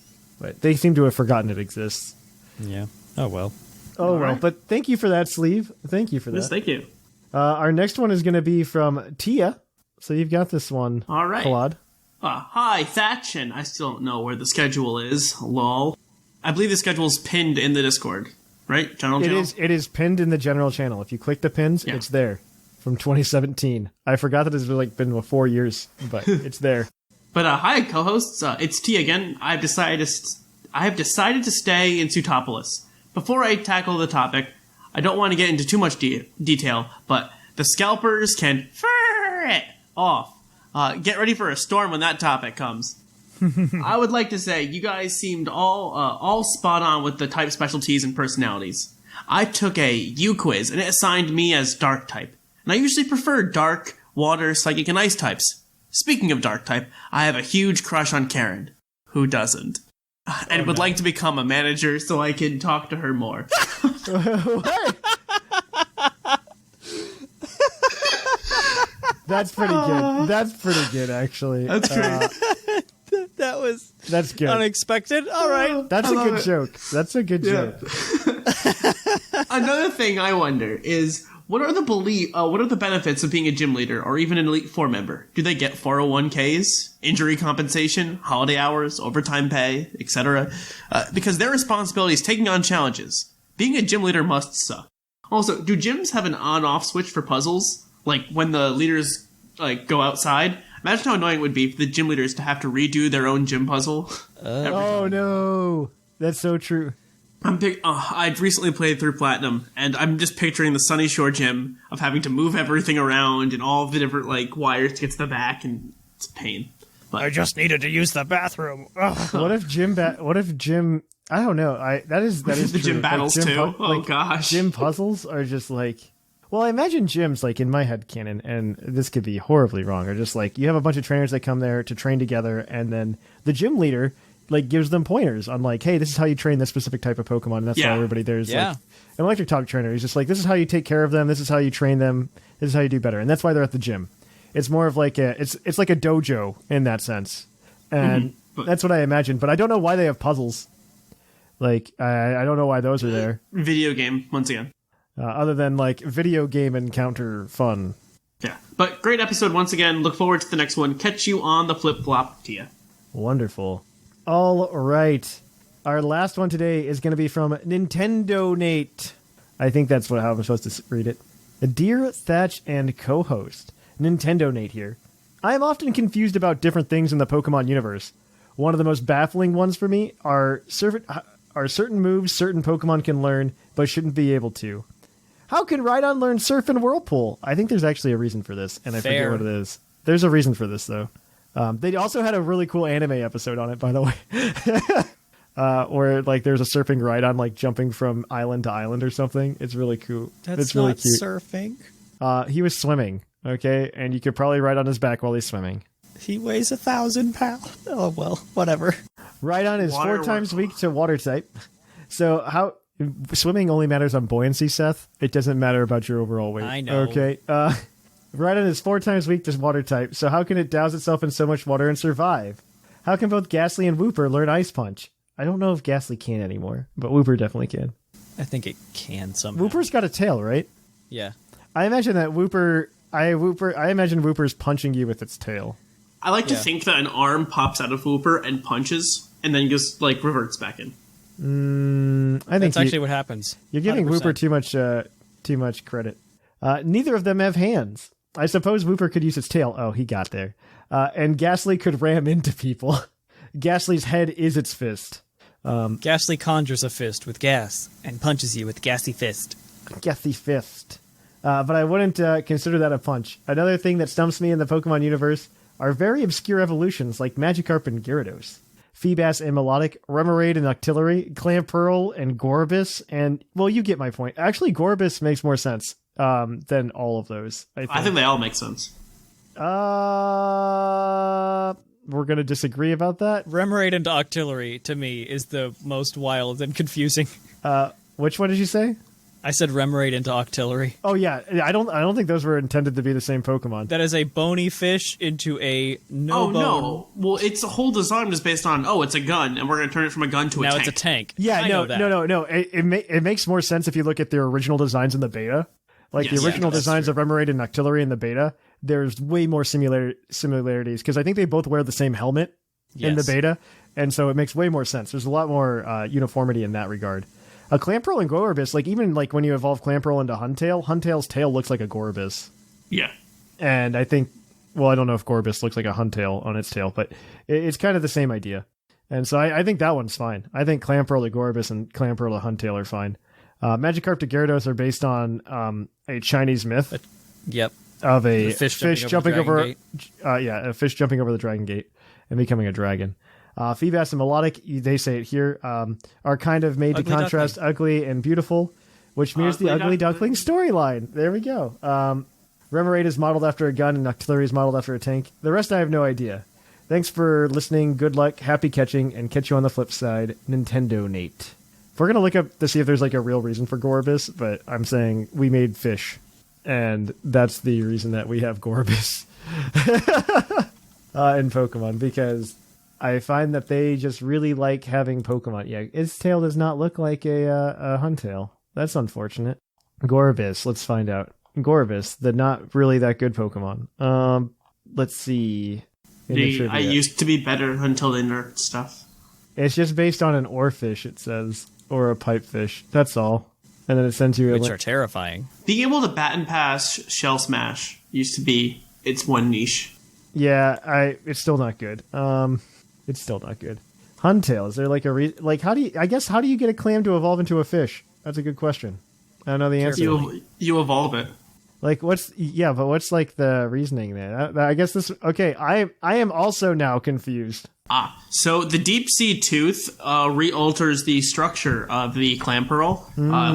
But they seem to have forgotten it exists. Yeah. Oh, well. Oh, well. But thank you for that, Sleeve. Thank you for that. Yes, thank you. Our next one is going to be from Tia. So you've got this one. All right. Claude. Hi, Thatch, and I still don't know where the schedule is. Lol. I believe the schedule is pinned in the Discord, right? General channel? It is pinned in the general channel. If you click the pins, it's there. From 2017. I forgot that it's been 4 years, but it's there. But hi, co-hosts. It's T again. I have decided to stay in Sutopolis. Before I tackle the topic, I don't want to get into too much detail, but the scalpers can fur it off. Get ready for a storm when that topic comes. I would like to say you guys seemed all spot on with the type specialties and personalities. I took a U quiz and it assigned me as dark type, and I usually prefer dark, water, psychic, and ice types. Speaking of dark type, I have a huge crush on Karen. Who doesn't? And would like to become a manager so I can talk to her more. What? That's pretty good. That's pretty good, actually. That's great. That's good. Unexpected. All right. That's a good joke. That's a good joke. Another thing I wonder is, what are the benefits of being a gym leader or even an Elite Four member? Do they get 401ks, injury compensation, holiday hours, overtime pay, etc.? Because their responsibility is taking on challenges. Being a gym leader must suck. Also, do gyms have an on-off switch for puzzles? Like when the leaders go outside? Imagine how annoying it would be for the gym leaders to have to redo their own gym puzzle. Oh no, that's so true. I'd recently played through Platinum, and I'm just picturing the Sunny Shore gym of having to move everything around and all the different wires to get to the back, and it's a pain. But I just needed to use the bathroom. Ugh. What if gym? I don't know. That is the true. gym battles too. Oh gosh, gym puzzles are just well, I imagine gyms, in my head canon, and this could be horribly wrong, are just you have a bunch of trainers that come there to train together, and then the gym leader gives them pointers on hey, this is how you train this specific type of Pokemon, and that's why everybody there's an electric type trainer. He's just this is how you take care of them, this is how you train them, this is how you do better, and that's why they're at the gym. It's more of it's like a dojo in that sense, and that's what I imagine. But I don't know why they have puzzles. I don't know why those are there. Video game once again. Other than video game encounter fun. Yeah, but great episode once again. Look forward to the next one. Catch you on the flip flop, Tia. Wonderful. All right. Our last one today is going to be from Nintendo Nate. I think that's how I'm supposed to read it. Dear Thatch and co-host, Nintendo Nate here. I am often confused about different things in the Pokemon universe. One of the most baffling ones for me are certain moves certain Pokemon can learn but shouldn't be able to. How can Rhydon learn Surf and Whirlpool? I think there's actually a reason for this, and I forget what it is. There's a reason for this, though. They also had a really cool anime episode on it, by the way. Where there's a surfing Rhydon jumping from island to island or something. It's really cool. It's really not cute. surfing. He was swimming, okay? And you could probably ride on his back while he's swimming. He weighs 1,000 pounds. Oh, well, whatever. Rhydon is 4 times weak to water type. So swimming only matters on buoyancy, Seth. It doesn't matter about your overall weight. I know. Okay. Rhydon is 4 times weak to water type, so how can it douse itself in so much water and survive? How can both Ghastly and Wooper learn Ice Punch? I don't know if Ghastly can anymore, but Wooper definitely can. I think it can somehow. Wooper's got a tail, right? Yeah. I imagine that Wooper I imagine Wooper's punching you with its tail. I like to think that an arm pops out of Wooper and punches, and then just like reverts back in. I think That's actually what happens. You're giving 100%. Wooper too much credit. Neither of them have hands. I suppose Wooper could use its tail. Oh, he got there. And Ghastly could ram into people. Ghastly's head is its fist. Ghastly conjures a fist with gas and punches you with gassy fist. Gassy fist. But I wouldn't consider that a punch. Another thing that stumps me in the Pokemon universe are very obscure evolutions like Magikarp and Gyarados, Feebas and Melodic, Remoraid and Octillery, Clamperl and Gorbis, and, well, you get my point. Actually, Gorbis makes more sense than all of those, I think they all make sense. We're going to disagree about that. Remoraid into Octillery, to me, is the most wild and confusing. Which one did you say? I said Remoraid into Octillery. Oh yeah, I don't think those were intended to be the same Pokemon. That is a bony fish into a no-bone. No. Well, its whole design is based on, it's a gun, and we're going to turn it from a gun to a Now tank. it's a tank. Yeah, I know that. no. It makes more sense if you look at their original designs in the beta. Like Yes, the original that's designs true. of Remoraid and Octillery in the beta, there's way more similarities because I think they both wear the same helmet in the Yes. beta, and so it makes way more sense. There's a lot more uniformity in that regard. A Clamperl and Gorbis, like even like when you evolve Clamperl into Huntail, Huntail's tail looks like a Gorbis. Yeah. And I think, well, I don't know if Gorbis looks like a Huntail on its tail, but it's kind of the same idea. And so I think that one's fine. I think Clamperl to Gorbis and Clamperl to Huntail are fine. Magikarp to Gyarados are based on a Chinese myth Yep. of a The fish jumping over a fish jumping over the Dragon Gate and becoming a dragon. Feebas and Melodic, they say it here, are kind of made Ugly to contrast ugly and beautiful, which mirrors the Ugly Duckling storyline. There we go. Remoraid is modeled after a gun and Octillery is modeled after a tank. The rest I have no idea. Thanks for listening. Good luck. Happy catching, and catch you on the flip side. Nintendo Nate. We're going to look up to see if there's like a real reason for Gorbis, but I'm saying we made fish, and that's the reason that we have Gorbis in Pokemon, because I find that they just really like having Pokemon. Yeah, its tail does not look like a Huntail. That's unfortunate. Gorbis, let's find out. Gorbis, the not really that good Pokemon. Let's see. I used to be better until the nerd stuff. It's just based on an oarfish, it says, or a pipefish. That's all. And then it sends you Which are terrifying. Being able to bat and pass Shell Smash used to be its one niche. Yeah, it's still not good. It's still not good. Huntail, is there like a how do you get a clam to evolve into a fish? That's a good question. I don't know the answer. You evolve it. Like what's like the reasoning there? I guess this. Okay, I am also now confused. So the deep sea tooth re-alters the structure of the Clamperl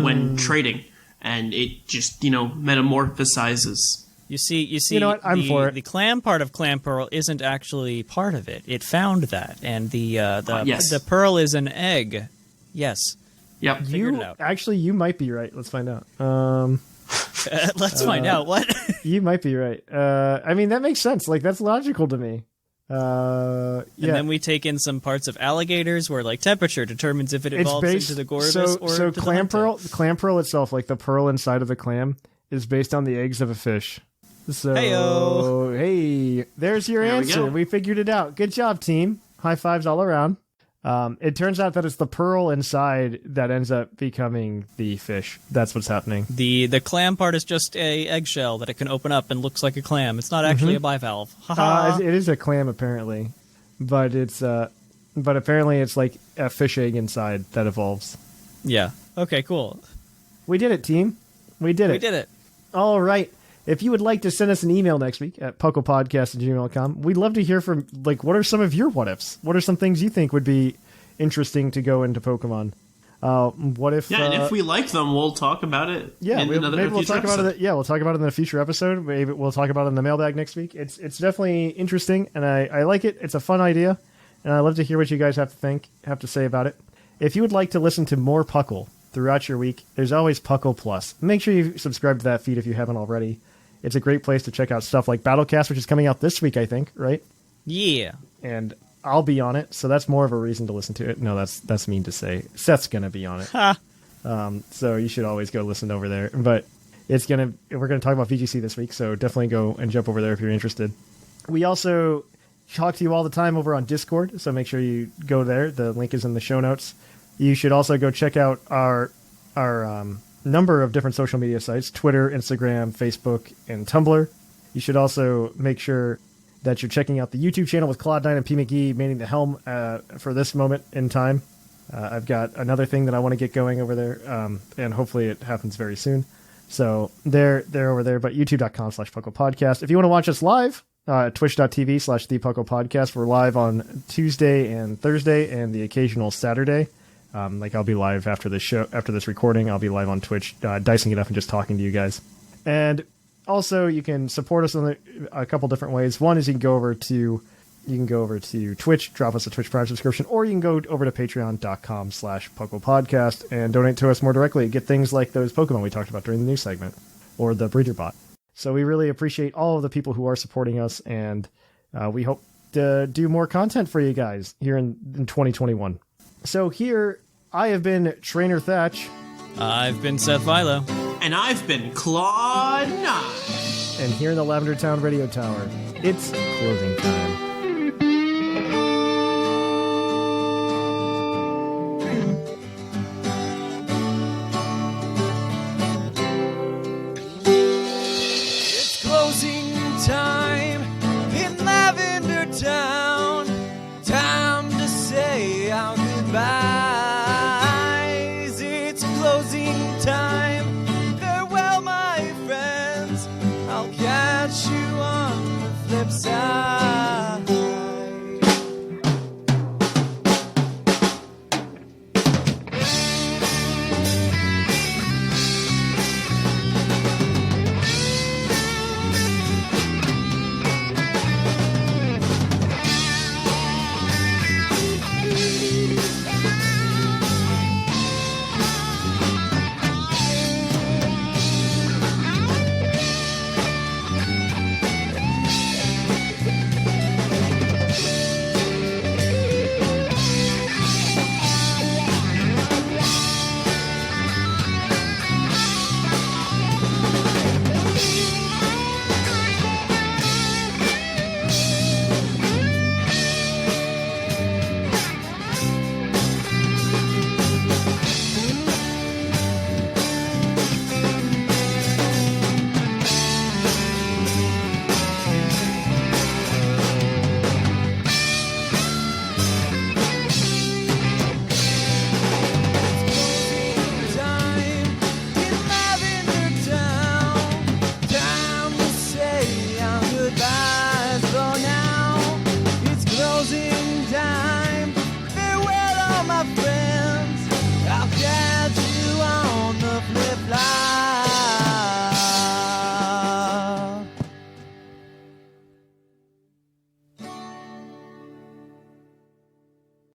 when trading, and it just metamorphosizes. You see. You know what? I'm for it. The clam part of Clamperl isn't actually part of it. It found that, and the pearl is an egg. Yes. Yep. Figured it out. Actually, you might be right. Let's find out. Let's find out what. You might be right. I mean, that makes sense. Like that's logical to me. And then we take in some parts of alligators where like temperature determines if it evolves into the Gorbis or so to Clamperl itself, like the pearl inside of the clam, is based on the eggs of a fish. So Heyo. Hey, there's your answer. We figured it out. Good job, team. High fives all around. It turns out that it's the pearl inside that ends up becoming the fish. That's what's happening. The clam part is just a eggshell that it can open up and looks like a clam. It's not actually a bivalve. It is a clam apparently, but apparently it's like a fish egg inside that evolves. Yeah. Okay. Cool. We did it, team. We did it. All right. If you would like to send us an email next week at puclpodcast@gmail.com, we'd love to hear from, like, what are some of your what-ifs? What are some things you think would be interesting to go into Pokemon? What if... Yeah, and if we like them, we'll talk about it maybe we'll talk about it. Yeah, we'll talk about it in a future episode. Maybe we'll talk about it in the mailbag next week. It's definitely interesting, and I like it. It's a fun idea, and I love to hear what you guys have to say about it. If you would like to listen to more Puckle throughout your week, there's always PUCL Plus. Make sure you subscribe to that feed if you haven't already. It's a great place to check out stuff like Battlecast, which is coming out this week, I think, right? Yeah. And I'll be on it, so that's more of a reason to listen to it. No, that's mean to say. Seth's going to be on it. So you should always go listen over there. But we're gonna talk about VGC this week, so definitely go and jump over there if you're interested. We also talk to you all the time over on Discord, so make sure you go there. The link is in the show notes. You should also go check out our number of different social media sites: Twitter, Instagram, Facebook, and Tumblr. You should also make sure that you're checking out the YouTube channel with Clod9 and P. McGee manning the helm for this moment in time. I've got another thing that I want to get going over there, and hopefully it happens very soon. So they're over there, but youtube.com/puclpodcast. If you want to watch us live, twitch.tv/thepocopodcast. We're live on Tuesday and Thursday and the occasional Saturday. I'll be live after this show, after this recording. I'll be live on Twitch, dicing it up and just talking to you guys. And also, you can support us in a couple different ways. One is you can go over to Twitch, drop us a Twitch Prime subscription, or you can go over to patreon.com/PuclPodcast and donate to us more directly. Get things like those Pokemon we talked about during the news segment, or the Breeder Bot. So we really appreciate all of the people who are supporting us, and we hope to do more content for you guys here in 2021. So here, I have been Trainer Thatch. I've been Seth Vilo. And I've been Clod9. And here in the Lavender Town Radio Tower, it's closing time.